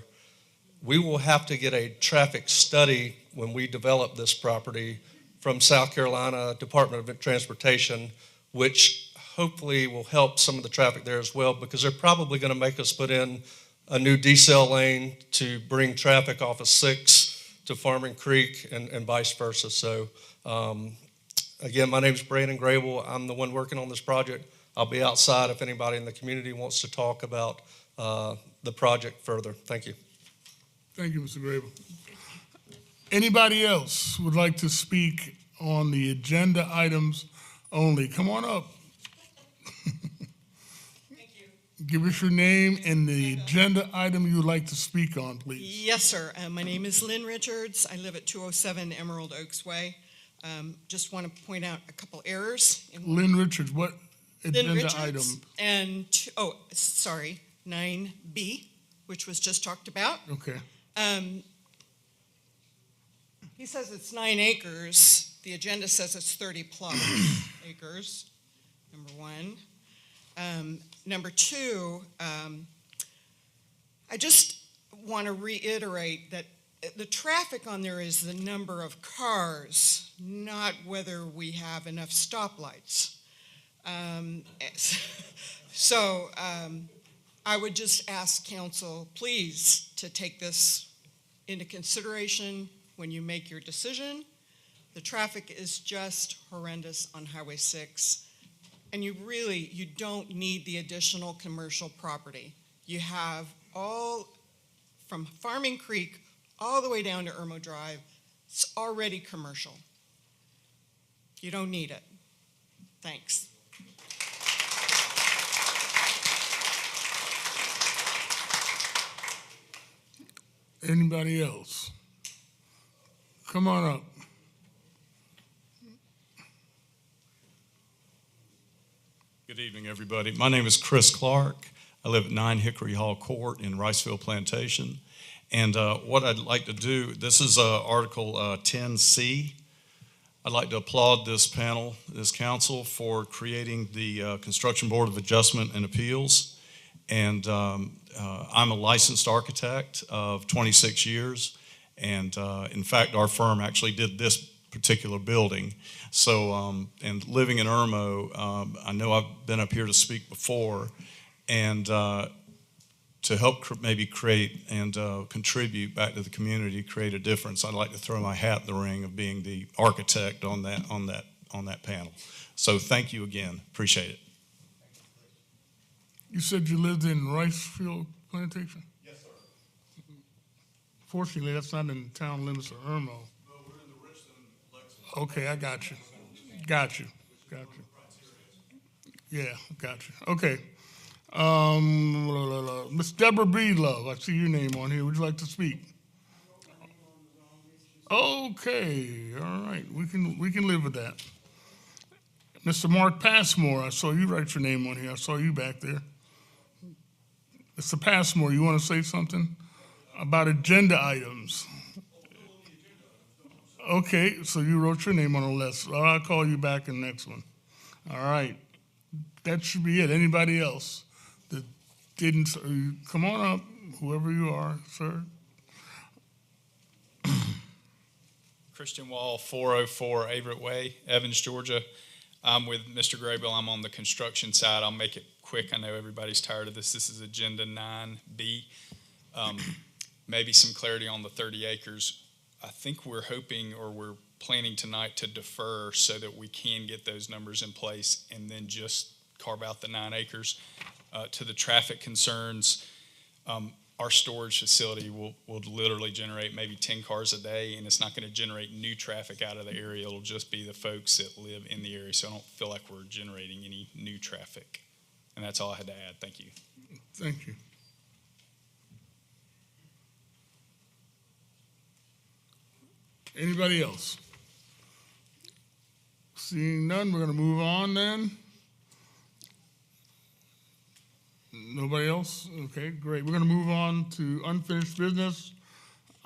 We will have to get a traffic study when we develop this property from South Carolina Department of Transportation, which hopefully will help some of the traffic there as well, because they're probably going to make us put in a new decel lane to bring traffic off of 6 to Farming Creek and vice versa. So again, my name is Brandon Grable. I'm the one working on this project. I'll be outside if anybody in the community wants to talk about the project further. Thank you. Thank you, Mr. Grable. Anybody else would like to speak on the agenda items only? Come on up. Give us your name and the agenda item you would like to speak on, please. Yes, sir. My name is Lynn Richards. I live at 207 Emerald Oaks Way. Just want to point out a couple errors. Lynn Richards, what Lynn agenda Richards item? and, 9B, which was just talked about. Okay. He says it's 9 acres. The agenda says it's 30 plus acres, number one. Number two, I just want to reiterate that the traffic on there is the number of cars, not whether we have enough stoplights. So I would just ask council, please, to take this into consideration when you make your decision. The traffic is just horrendous on Highway 6. And you don't need the additional commercial property. You have all from Farming Creek all the way down to Irmo Drive. It's already commercial. You don't need it. Thanks. Anybody else? Come on up. Good evening, everybody. My name is Chris Clark. I live at 9 Hickory Hall Court in Ricefield Plantation. And what I'd like to do, this is Article 10C. I'd like to applaud this panel, this council, for creating the Construction Board of Adjustment and Appeals. And I'm a licensed architect of 26 years. And in fact, our firm actually did this particular building. So, and living in Irmo, I know I've been up here to speak before, and to help maybe create and contribute back to the community, create a difference, I'd like to throw my hat in the ring of being the architect on that panel. So thank you again, appreciate it. You said you lived in Ricefield Plantation? Yes, sir. Fortunately, that's not in the town limits of Irmo. No, we're in the Richland, Lexington. Okay, I got you. Got you. Yeah, got you. Okay. Miss Deborah Breedlove, I see your name on here. Would you like to speak? Okay, all right. We can live with that. Mr. Mark Passmore, I saw you write your name on here. I saw you back there. Mr. Passmore, you want to say something about agenda items? Okay, so you wrote your name on the list. So I'll call you back in the next one. All right. That should be it. Anybody else that didn't, come on up, whoever you are, sir. Christian Wall, 404 Averett Way, Evans, Georgia. I'm with Mr. Grable. I'm on the construction side. I'll make it quick. I know everybody's tired of this. This is Agenda 9B. Maybe some clarity on the 30 acres. I think we're hoping, or we're planning tonight to defer so that we can get those numbers in place and then just carve out the 9 acres. To the traffic concerns, our storage facility will literally generate maybe 10 cars a day, and it's not going to generate new traffic out of the area. It'll just be the folks that live in the area. So I don't feel like we're generating any new traffic. And that's all I had to add. Thank you. Thank you. Anybody else? Seeing none, we're going to move on then. Nobody else? Okay, great. We're going to move on to unfinished business.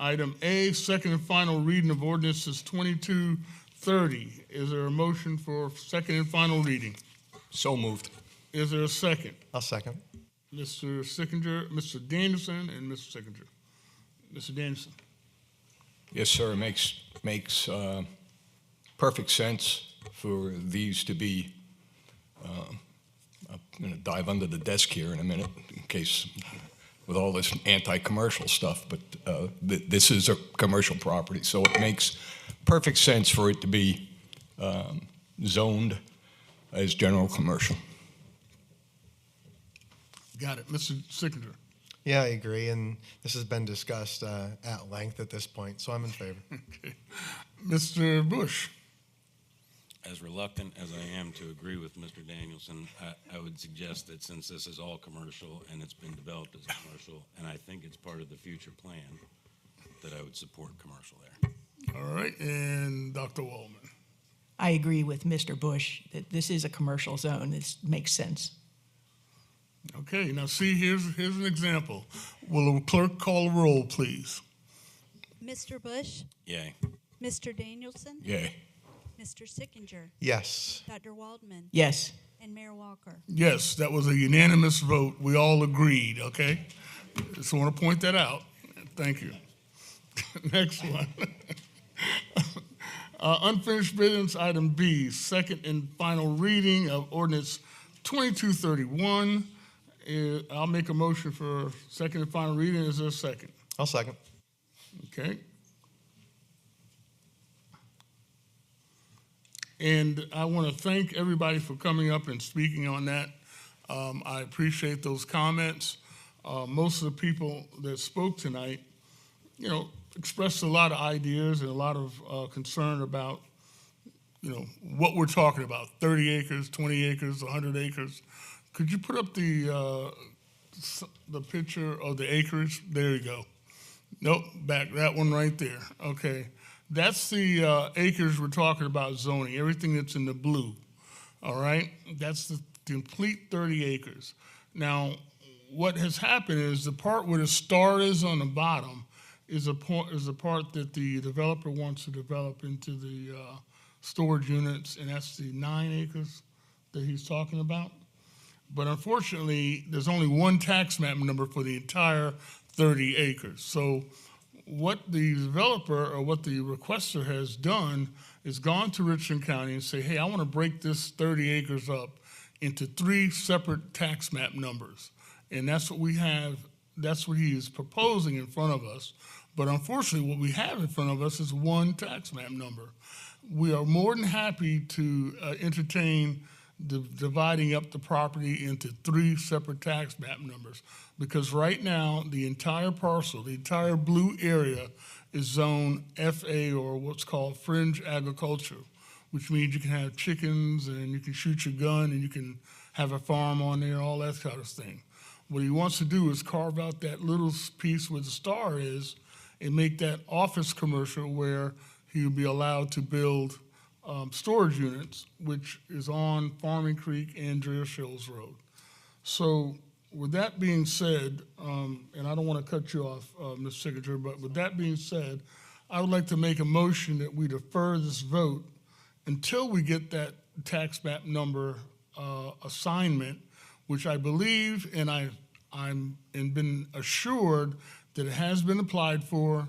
Item A, second and final reading of ordinances 2230. Is there a motion for second and final reading? So moved. Is there a second? I'll second. Mr. Sickinger, Mr. Danielson, and Mr. Sickinger. Mr. Danielson. Yes, sir. It makes perfect sense for these to be. I'm going to dive under the desk here in a minute, in case with all this anti-commercial stuff. But this is a commercial property, so it makes perfect sense for it to be zoned as general commercial. Got it. Mr. Sickinger. Yeah, I agree, and this has been discussed at length at this point, so I'm in favor. Okay. Mr. Bush. As reluctant as I am to agree with Mr. Danielson, I would suggest that since this is all commercial and it's been developed as commercial, and I think it's part of the future plan, that I would support commercial there. All right, and Dr. Wallman. I agree with Mr. Bush that this is a commercial zone. This makes sense. Okay, now see, here's an example. Will the clerk call a roll, please? Mr. Bush? Yay. Mr. Danielson? Yay. Mr. Sickinger? Yes. Dr. Waldman? Yes. And Mayor Walker? Yes, that was a unanimous vote. We all agreed, okay? Just want to point that out. Thank you. Next one. Unfinished business, item B, second and final reading of ordinance 2231. I'll make a motion for second and final reading. Is there a second? I'll second. Okay. And I want to thank everybody for coming up and speaking on that. I appreciate those comments. Most of the people that spoke tonight, expressed a lot of ideas and a lot of concern about, what we're talking about, 30 acres, 20 acres, 100 acres. Could you put up the picture of the acres? There you go. Nope, back, that one right there. Okay. That's the acres we're talking about zoning, everything that's in the blue, all right? That's the complete 30 acres. Now, what has happened is the part where the star is on the bottom is the part that the developer wants to develop into the storage units, and that's the 9 acres that he's talking about. But unfortunately, there's only one tax map number for the entire 30 acres. So what the developer or what the requester has done is gone to Richland County and say, hey, I want to break this 30 acres up into 3 separate tax map numbers. And that's what we have, that's what he is proposing in front of us. But unfortunately, what we have in front of us is one tax map number. We are more than happy to entertain dividing up the property into 3 separate tax map numbers, because right now the entire parcel, the entire blue area is zone FA, or what's called fringe agriculture, which means you can have chickens and you can shoot your gun and you can have a farm on there, all that kind of thing. What he wants to do is carve out that little piece where the star is and make that office commercial where he'll be allowed to build storage units, which is on Farming Creek and Dreher Shills Road. So with that being said, and I don't want to cut you off, Ms. Secretary, but with that being said, I would like to make a motion that we defer this vote until we get that tax map number assignment, which I believe and I'm been assured that it has been applied for,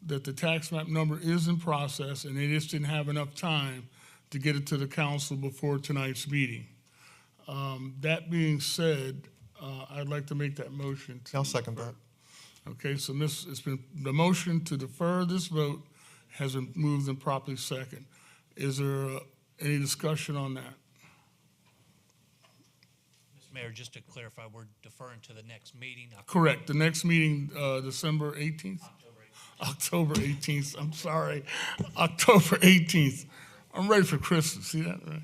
that the tax map number is in process, and they just didn't have enough time to get it to the council before tonight's meeting. That being said, I'd like to make that motion. I'll second that. Okay, so it's been the motion to defer this vote has been moved and properly second. Is there any discussion on that? Mr. Mayor, just to clarify, we're deferring to the next meeting. Correct. The next meeting, December 18th? October 18th. I'm sorry. October 18th. I'm ready for Christmas. See that? Right?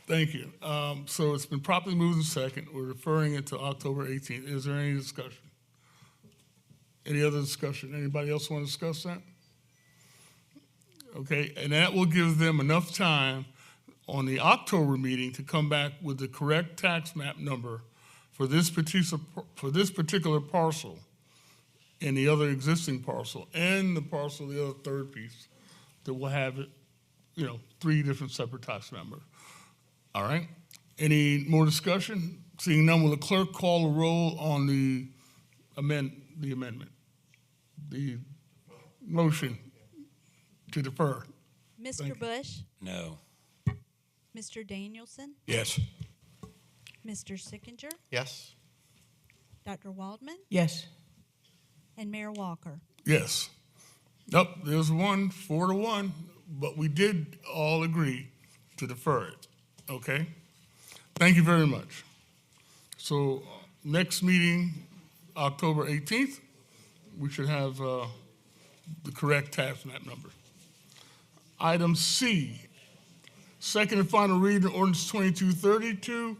Thank you. So it's been properly moved and second. We're referring it to October 18th. Is there any discussion? Any other discussion? Anybody else want to discuss that? Okay, and that will give them enough time on the October meeting to come back with the correct tax map number for this particular parcel and the other existing parcel and the parcel, the other third piece, that will have it, 3 different separate tax numbers. All right. Any more discussion? Seeing none, will the clerk call a roll on the amendment? The motion to defer. Mr. Bush? No. Mr. Danielson? Yes. Mr. Sickinger? Yes. Dr. Waldman? Yes. And Mayor Walker? Yes. Nope, there's 4-1, but we did all agree to defer it, okay? Thank you very much. So next meeting, October 18th, we should have the correct tax map number. Item C, second and final reading, ordinance 2232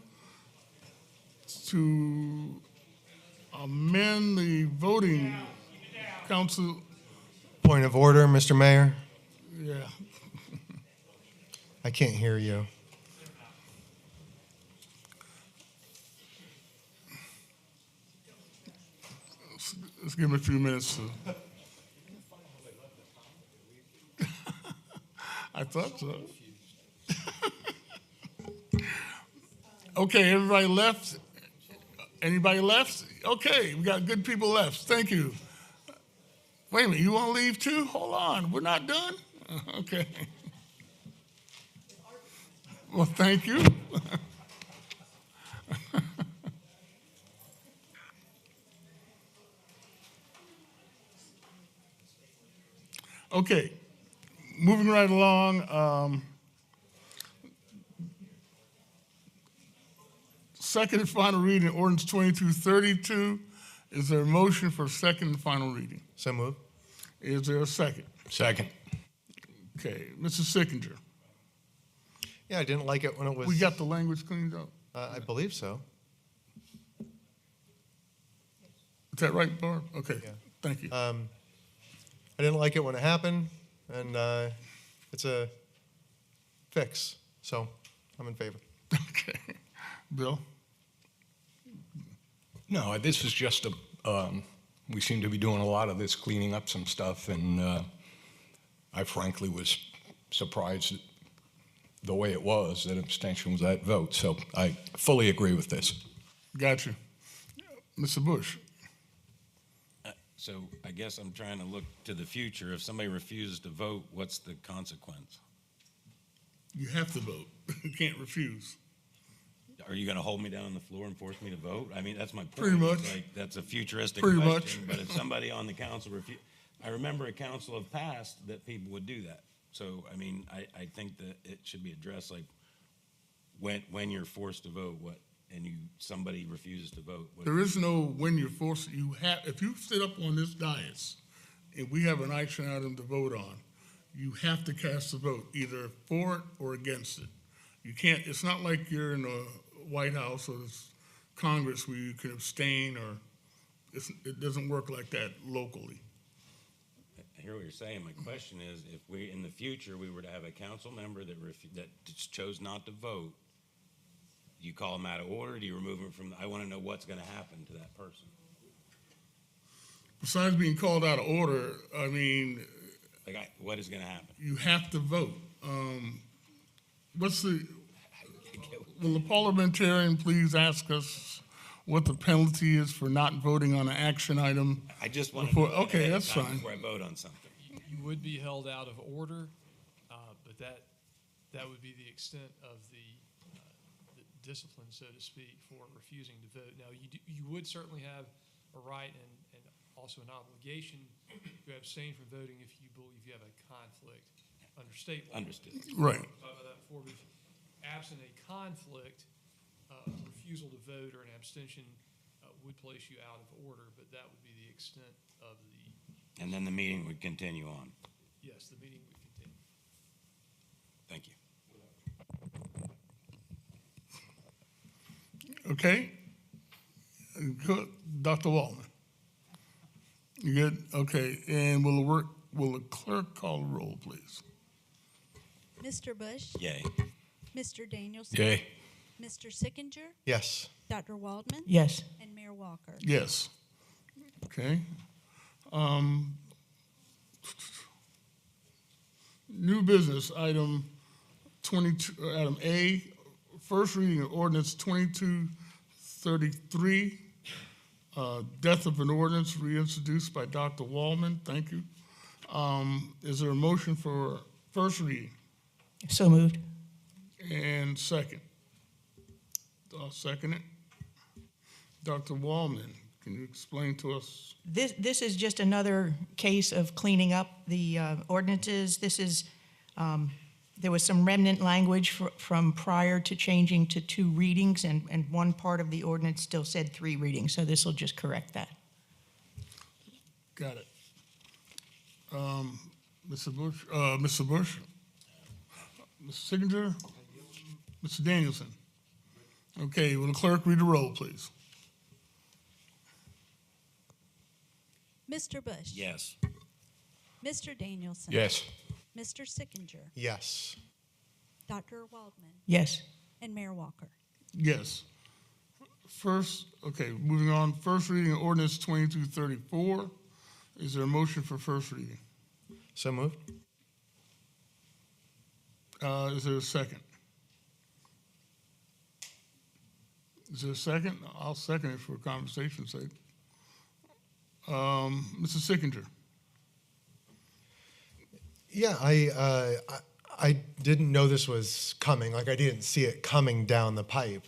to amend the voting council. Point of order, Mr. Mayor. Yeah. I can't hear you. Let's give him a few minutes to. I thought so. Okay, everybody left? Anybody left? Okay, we got good people left. Thank you. Wait a minute, you want to leave too? Hold on, we're not done? Okay. Well, thank you. Okay, moving right along. Second and final reading, ordinance 2232. Is there a motion for second and final reading? So moved. Is there a second? Second. Okay, Mr. Sickinger. Yeah, I didn't like it when it was. We got the language cleaned up. I believe so. Is that right, Barb? Okay, Yeah. thank you. I didn't like it when it happened, and it's a fix. So I'm in favor. Okay. Bill? No, this is just we seem to be doing a lot of this, cleaning up some stuff, and I frankly was surprised at the way it was, that abstention was that vote. So I fully agree with this. Got you. Mr. Bush? So I guess I'm trying to look to the future. If somebody refuses to vote, what's the consequence? You have to vote. You can't refuse. Are you going to hold me down on the floor and force me to vote? I mean, that's my point. Pretty much. It's like, that's a futuristic Pretty question. much. But if somebody on the council I remember a council of past that people would do that. So, I mean, I think that it should be addressed like when you're forced to vote, somebody refuses to vote. There is no when you're forced. If you sit up on this dais and we have an action item to vote on, you have to cast a vote, either for it or against it. You can't, it's not like you're in the White House or Congress where you can abstain, or it doesn't work like that locally. I hear what you're saying. My question is, if in the future, we were to have a council member that just chose not to vote, do you call them out of order? Do you remove them from, I want to know what's going to happen to that person. Besides being called out of order, I mean, what is going to happen? you have to vote. Will the parliamentarian please ask us what the penalty is for not voting on an action item? I just want before, to know okay, that's time fine. before I vote on something. You would be held out of order, but that would be the extent of the discipline, so to speak, for refusing to vote. Now, you would certainly have a right, and also an obligation to abstain from voting if you believe you have a conflict under state law. Understood. Right. We talked about that before, but absent a conflict, refusal to vote or an abstention would place you out of order, but that would be the extent of the, And then the meeting would continue on. yes, the meeting would continue. Thank you. Okay. Good. Dr. Waldman. You good? Okay. And will the clerk call the roll, please? Mr. Bush? Yay. Mr. Danielson? Yay. Mr. Sickinger? Yes. Dr. Waldman? Yes. And Mayor Walker? Yes. Okay. New business, item 22, item A, first reading of ordinance 2233, death of an ordinance reintroduced by Dr. Waldman. Thank you. Is there a motion for first reading So moved. and second? I'll second it. Dr. Waldman, can you explain to us? This is just another case of cleaning up the ordinances. This is, there was some remnant language from prior to changing to 2 readings, and one part of the ordinance still said 3 readings, so this will just correct that. Got it. Mr. Bush, Mr. Bush, Mr. Sickinger, Mr. Danielson. Okay, will the clerk read the roll, please? Mr. Bush? Yes. Mr. Danielson? Yes. Mr. Sickinger? Yes. Dr. Waldman? Yes. And Mayor Walker? Yes. First, okay, moving on. First reading of ordinance 2234. Is there a motion for first reading? So moved. Is there a second? Is there a second? I'll second it for conversation's sake. Mr. Sickinger. Yeah, I didn't know this was coming. Like, I didn't see it coming down the pipe.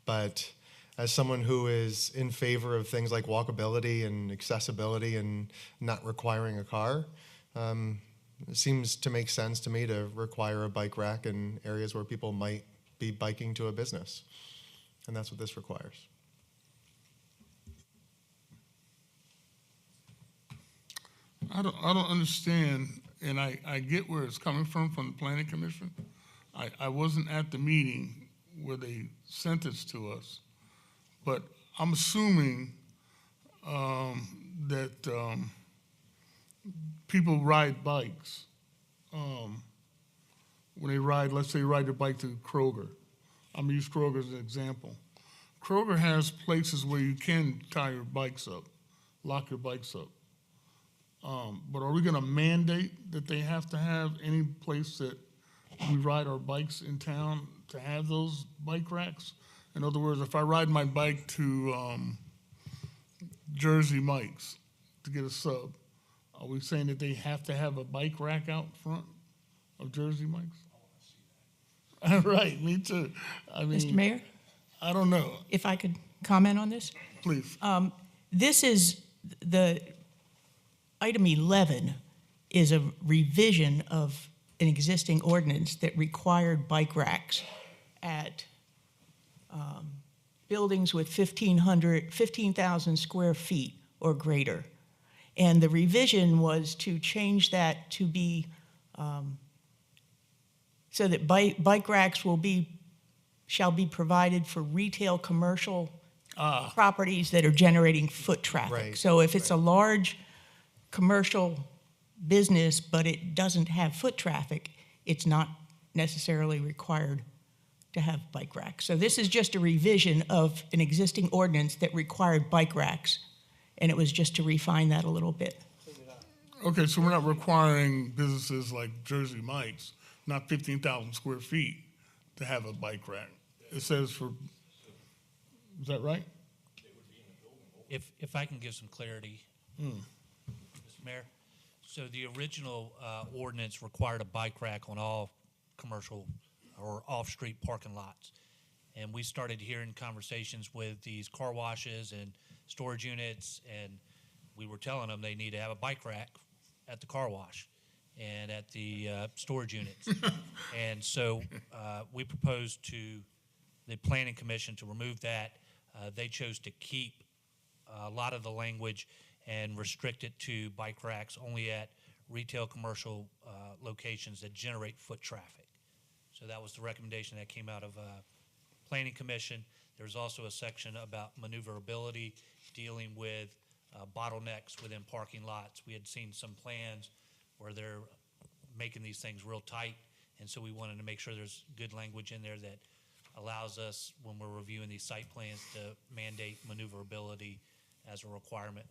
But as someone who is in favor of things like walkability and accessibility and not requiring a car, it seems to make sense to me to require a bike rack in areas where people might be biking to a business. And that's what this requires. I don't understand, and I get where it's coming from the planning commission. I wasn't at the meeting where they sent this to us, but I'm assuming that people ride bikes. When they ride, let's say ride their bike to Kroger. I'm gonna use Kroger as an example. Kroger has places where you can tie your bikes up, lock your bikes up. But are we gonna mandate that they have to have any place that we ride our bikes in town to have those bike racks? In other words, if I ride my bike to Jersey Mike's to get a sub, are we saying that they have to have a bike rack out front of Jersey Mike's? Right, me too. I mean, Mr. Mayor? I don't know. If I could comment on this? Please. This is the, item 11 is a revision of an existing ordinance that required bike racks at buildings with 15,000 square feet or greater. And the revision was to change that to be so that bike racks shall be provided for retail commercial properties that are generating foot traffic. Right, So if it's a large commercial business, but it doesn't have foot traffic, it's not necessarily required to have bike racks. So this is just a revision of an existing ordinance that required bike racks, and it was just to refine that a little bit. Okay, so we're not requiring businesses like Jersey Mike's, not 15,000 square feet, to have a bike rack. It says for, is that right? If I can give some clarity, Mr. Mayor. So the original ordinance required a bike rack on all commercial or off-street parking lots. And we started hearing conversations with these car washes and storage units and we were telling them they need to have a bike rack at the car wash and at the storage units. And so we proposed to the Planning Commission to remove that. They chose to keep a lot of the language and restrict it to bike racks only at retail commercial locations that generate foot traffic. So that was the recommendation that came out of Planning Commission. There's also a section about maneuverability, dealing with bottlenecks within parking lots. We had seen some plans where they're making these things real tight, and so we wanted to make sure there's good language in there that allows us, when we're reviewing these site plans, to mandate maneuverability as a requirement.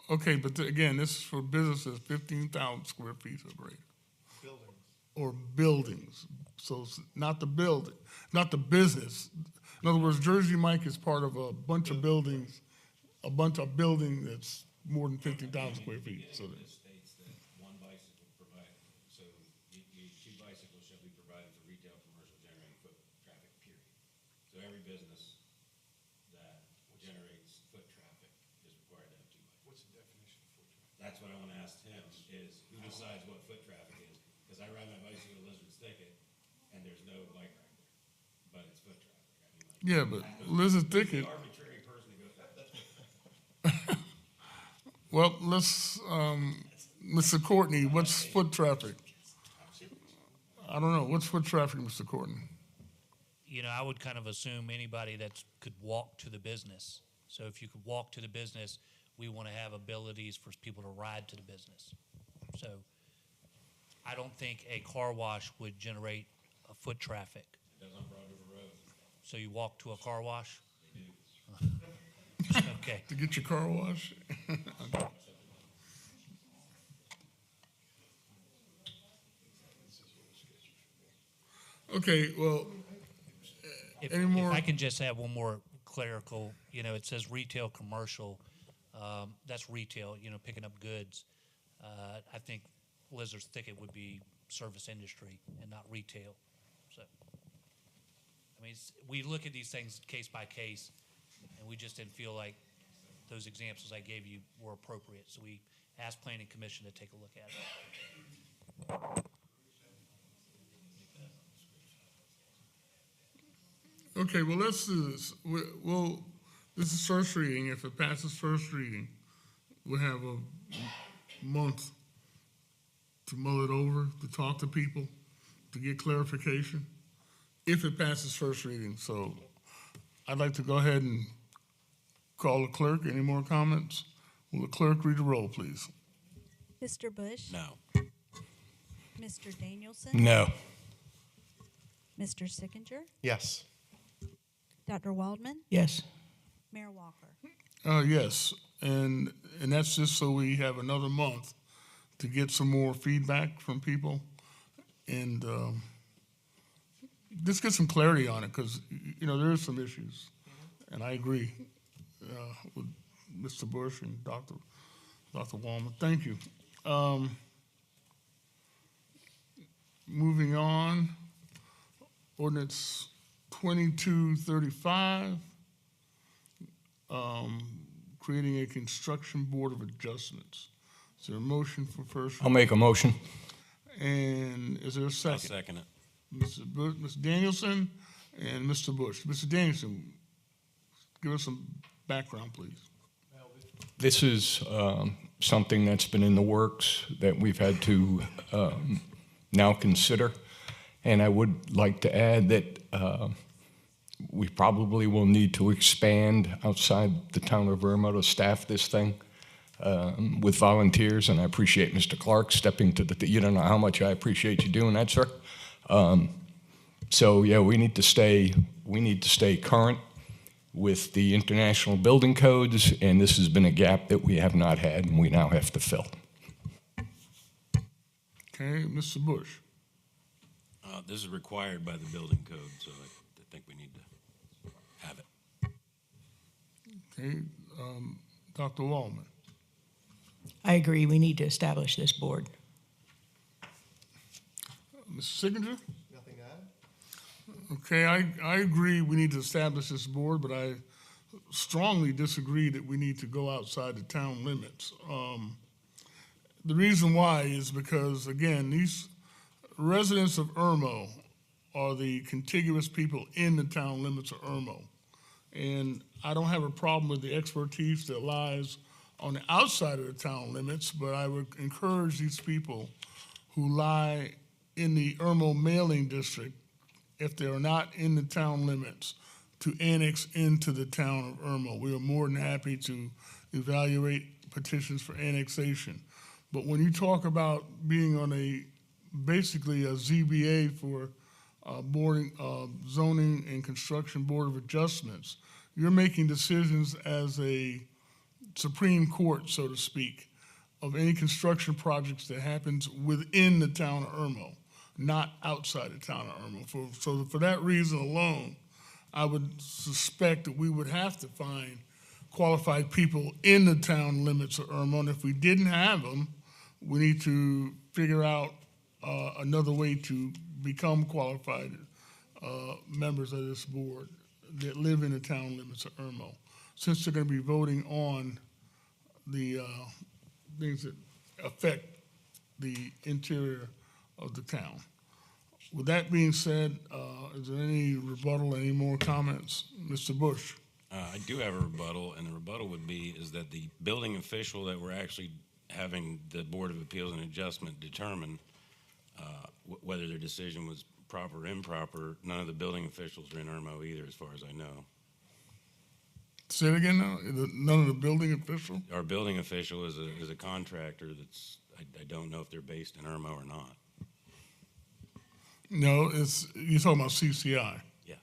Okay, but again, this is for businesses 15,000 square feet or greater. Or buildings. So it's not the building, not the business. In other words, Jersey Mike is part of a bunch of buildings, that's more than 15,000 square feet. So that, It states that one bicycle provided, so two bicycles shall be provided for retail, commercial generating foot traffic, period. So every business that generates foot traffic is required to have two bikes. What's the definition of foot traffic? That's what I want to ask Tim, is who decides what foot traffic is? Because I ride my bicycle to Lizard's Thicket, and there's no bike rack there, but it's foot traffic. I mean, like, yeah, but Lizard who's the Thicket, arbitrary person to go, well, let's, Mr. Courtney, what's foot traffic? I don't know. What's foot traffic, Mr. Courtney? You know, I would kind of assume anybody that could walk to the business. So if you could walk to the business, we want to have abilities for people to ride to the business. So I don't think a car wash would generate a foot traffic. it does on Broad River Road. So you walk to a car wash? They do. Okay. To get your car washed? Okay, well, If, any more? if I can just have one more clerical, you know, it says retail, commercial. That's retail, you know, picking up goods. I think Lizard's Thicket would be service industry and not retail. So, I mean, we look at these things case by case, and we just didn't feel like those examples I gave you were appropriate. So we asked Planning Commission to take a look at it. Okay, well, let's do this. We'll, this is first reading. If it passes first reading, we'll have a month to mull it over, to talk to people, to get clarification, if it passes first reading. So I'd like to go ahead and call the clerk. Any more comments? Will the clerk read the roll, please? Mr. Bush? No. Mr. Danielson? No. Mr. Sickinger? Yes. Dr. Waldman? Yes. Mayor Walker? Yes, and that's just so we have another month to get some more feedback from people and just get some clarity on it, because, you know, there is some issues. And I agree with Mr. Bush and Dr. Wallman. Thank you. Moving on, ordinance 2235, creating a construction board of adjustments. Is there a motion for first? I'll make a motion. And is there a I'll second? second it. Mr. Danielson and Mr. Bush. Mr. Danielson, give us some background, please. This is something that's been in the works that we've had to now consider. And I would like to add that we probably will need to expand outside the town of Irmo to staff this thing with volunteers. And I appreciate Mr. Clark stepping to the, you don't know how much I appreciate you doing that, sir. So yeah, we need to stay current with the international building codes, and this has been a gap that we have not had and we now have to fill. Okay, Mr. Bush. This is required by the building code, so I think we need to have it. Okay, Dr. Wallman. I agree. We need to establish this board. Mr. Sickinger? Nothing to add? Okay, I agree we need to establish this board, but I strongly disagree that we need to go outside the town limits. The reason why is because, again, these residents of Irmo are the contiguous people in the town limits of Irmo. And I don't have a problem with the expertise that lies on the outside of the town limits, but I would encourage these people who lie in the Irmo mailing district, if they are not in the town limits, to annex into the town of Irmo. We are more than happy to evaluate petitions for annexation. But when you talk about being on basically a ZBA for zoning and construction board of adjustments, you're making decisions as a Supreme Court, so to speak, of any construction projects that happens within the town of Irmo, not outside the town of Irmo. So for that reason alone, I would suspect that we would have to find qualified people in the town limits of Irmo. And if we didn't have them, we need to figure out another way to become qualified members of this board that live in the town limits of Irmo, since they're going to be voting on the things that affect the interior of the town. With that being said, is there any rebuttal, any more comments? Mr. Bush? I do have a rebuttal, and the rebuttal would be is that the building official that we're actually having the Board of Appeals and Adjustment determine whether their decision was proper or improper, none of the building officials are in Irmo either, as far as I know. Say it again now? None of the building official? Our building official is a contractor that's, I don't know if they're based in Irmo or not. No, you're talking about CCI. Yes.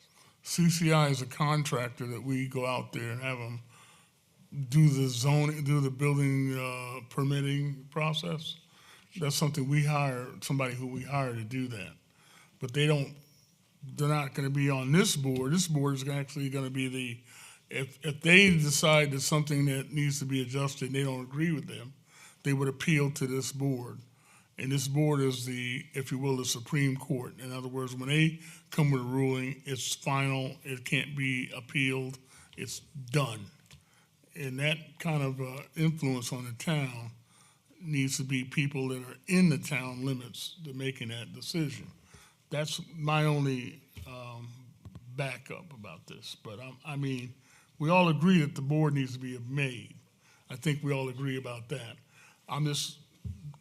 CCI is a contractor that we go out there and have them do the zoning, do the building permitting process. That's something we hire, somebody who we hire to do that. But they're not going to be on this board. This board is actually going to be if they decide that something that needs to be adjusted and they don't agree with them, they would appeal to this board. And this board is the, if you will, the Supreme Court. In other words, when they come with a ruling, it's final, it can't be appealed, it's done. And that kind of influence on the town needs to be people that are in the town limits that are making that decision. That's my only backup about this. But I mean, we all agree that the board needs to be made. I think we all agree about that. I'm just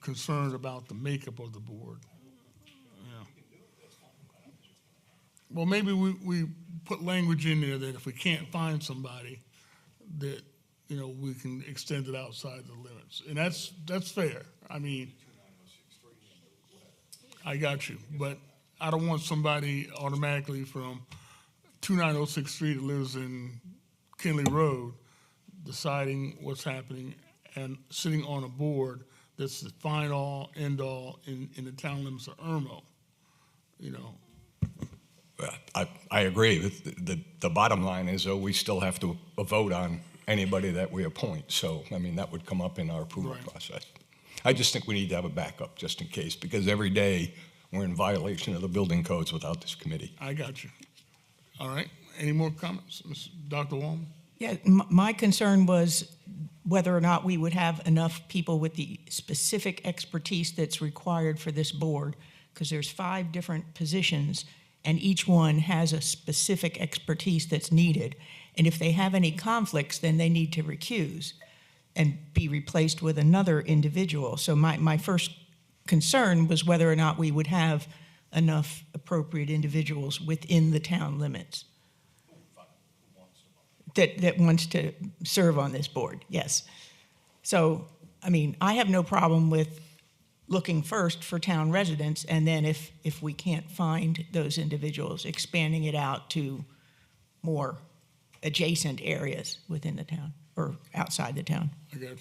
concerned about the makeup of the board. Yeah. Well, maybe we put language in there that if we can't find somebody, that we can extend it outside the limits, and that's fair. I mean, I got you, but I don't want somebody automatically from 29063 that lives in Kinley Road deciding what's happening and sitting on a board that's the final end all in the town limits of Irmo. I agree. The bottom line is, though, we still have to vote on anybody that we appoint. So, I mean, that would come up in our approval process. I just think we need to have a backup just in case, because every day we're in violation of the building codes without this committee. I got you. All right. Any more comments? Dr. Wallman? Yeah, my concern was whether or not we would have enough people with the specific expertise that's required for this board, because there's 5 different positions, and each one has a specific expertise that's needed. And if they have any conflicts, then they need to recuse and be replaced with another individual. So my first concern was whether or not we would have enough appropriate individuals within the town limits that wants to serve on this board, yes. So, I mean, I have no problem with looking first for town residents, and then if we can't find those individuals, expanding it out to more adjacent areas within the town or outside the town. I got you.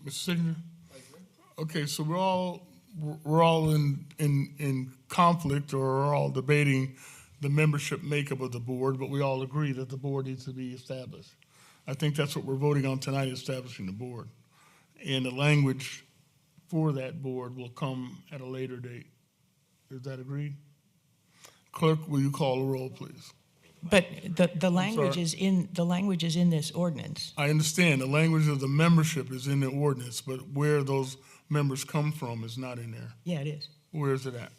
Mr. Signature? Okay, so we're all in conflict, or we're all debating the membership makeup of the board, but we all agree that the board needs to be established. I think that's what we're voting on tonight, establishing the board. And the language for that board will come at a later date. Is that agreed? Clerk, will you call the roll, please? But the language sorry. is in this ordinance. I understand the language of the membership is in the ordinance, but where those members come from is not in there. Yeah, it is. Where is it at?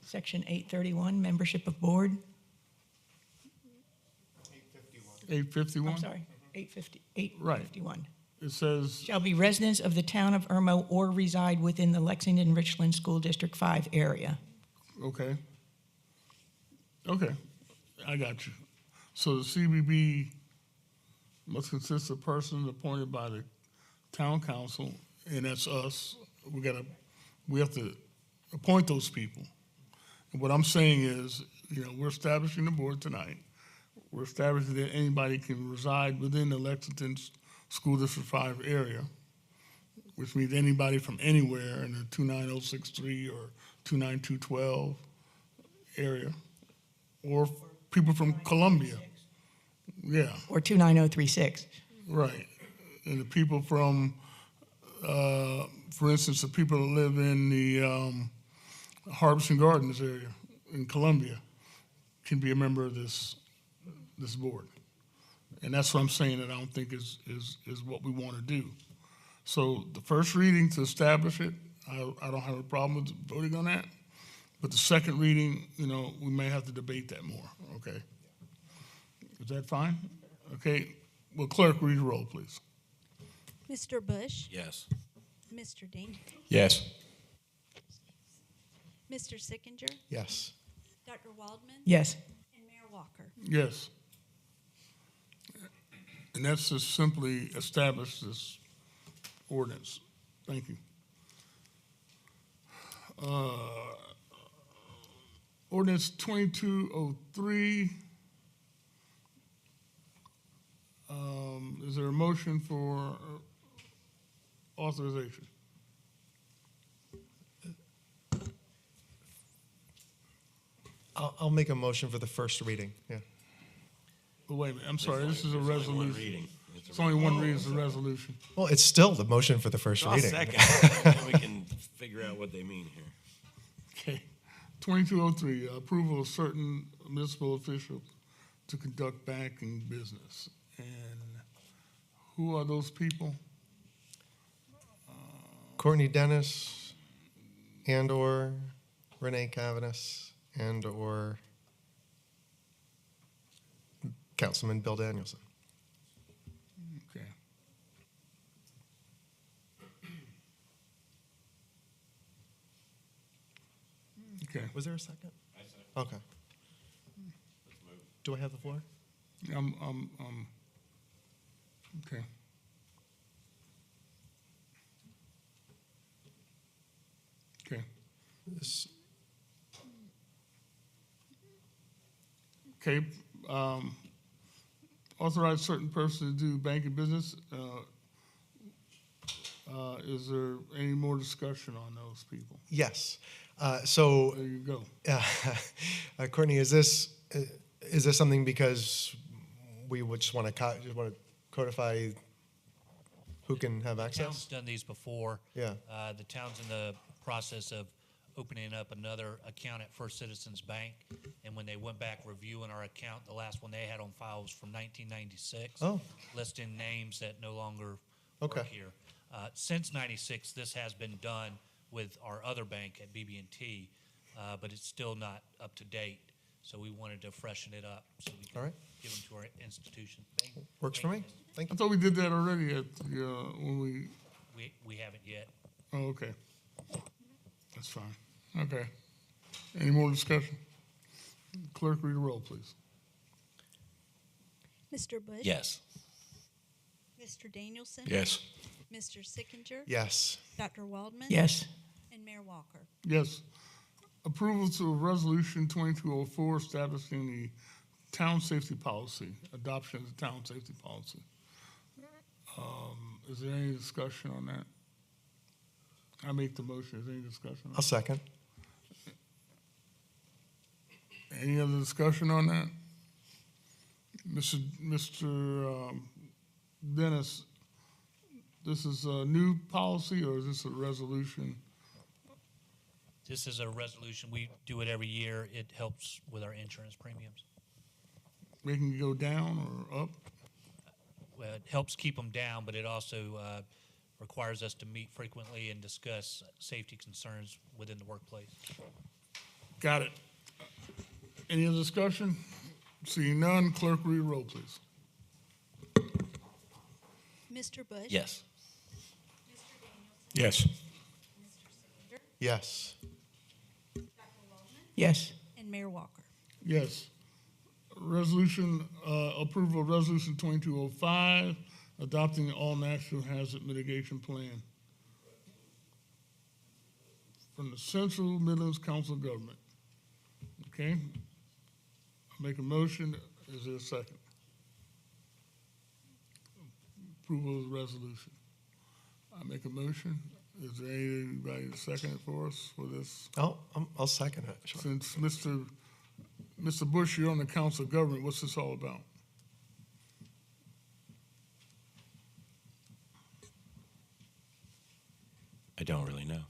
Section 831, membership of board. 851? I'm sorry, 850, Right. 851. It says, Shall be residents of the town of Irmo or reside within the Lexington-Richland School District 5 area. okay. Okay, I got you. So the CBB must consist of persons appointed by the town council, and that's us. We have to appoint those people. And what I'm saying is, we're establishing the board tonight. We're establishing that anybody can reside within the Lexington School District 5 area, which means anybody from anywhere in the 29063 or 29212 area, or people from Columbia. Yeah, Or 29036. right. And the people from, for instance, the people that live in the Harbison Gardens area in Columbia can be a member of this board. And that's what I'm saying that I don't think is what we want to do. So the first reading to establish it, I don't have a problem with voting on that. But the second reading, we may have to debate that more, okay? Is that fine? Okay, well, clerk, read the roll, please. Mr. Bush? Yes. Mr. Dean? Yes. Mr. Sickinger? Yes. Dr. Waldman? Yes. And Mayor Walker? Yes. And that's to simply establish this ordinance. Thank you. Ordinance 2203. Is there a motion for authorization? I'll make a motion for the first reading, yeah. Oh, wait a minute, I'm sorry, this is a There's only one resolution. reading. It's only one reading, it's a resolution. Well, it's still the motion for the first I'll reading. second. Then we can figure out what they mean here. Okay. 2203, approval of certain municipal officials to conduct banking business. And who are those people? Courtney Dennis and/or Renee Cavanis and/or Councilman Bill Danielson. Okay. Okay. Was there a second? Okay. Do I have the floor? Okay. Okay. This- Okay, authorize certain person to do banking business. Is there any more discussion on those people? Yes. So, There you go. Courtney, is this something because we would just want to codify who can have The access? town's done these before. Yeah. The town's in the process of opening up another account at First Citizens Bank. And when they went back reviewing our account, the last one they had on file was from 1996. Oh. Listing names that no longer Okay. work here. Since 96, this has been done with our other bank at BB&T, but it's still not up to date. So we wanted to freshen it up so we All can right. give them to our institution. Works for me. Thank I you. thought we did that already at the, when we, We haven't yet. oh, okay. That's fine. Okay. Any more discussion? Clerk, read the roll, please. Mr. Bush? Yes. Mr. Danielson? Yes. Mr. Sickinger? Yes. Dr. Waldman? Yes. And Mayor Walker? Yes. Approval to Resolution 2204 establishing the town safety policy, adoption of the town safety policy. Is there any discussion on that? I make the motion. Is there any discussion? I'll second. Any other discussion on that? Mr. Dennis, this is a new policy or is this a resolution? This is a resolution. We do it every year. It helps with our insurance premiums. making it go down or up? Well, it helps keep them down, but it also requires us to meet frequently and discuss safety concerns within the workplace. Got it. Any other discussion? Seeing none, clerk read roll, please. Mr. Bush? Yes. Yes. Yes. Yes. And Mayor Walker? Yes. Resolution, approval of resolution 2205, adopting the all natural hazard mitigation plan from the Central Midlands Council of Government. Okay? I make a motion. Is there a second? Approval of the resolution. I make a motion. Is there anybody to second it for us for this? I'll second it. Sure. Since Mr. Bush, you're on the Council of Government, what's this all about? I don't really know.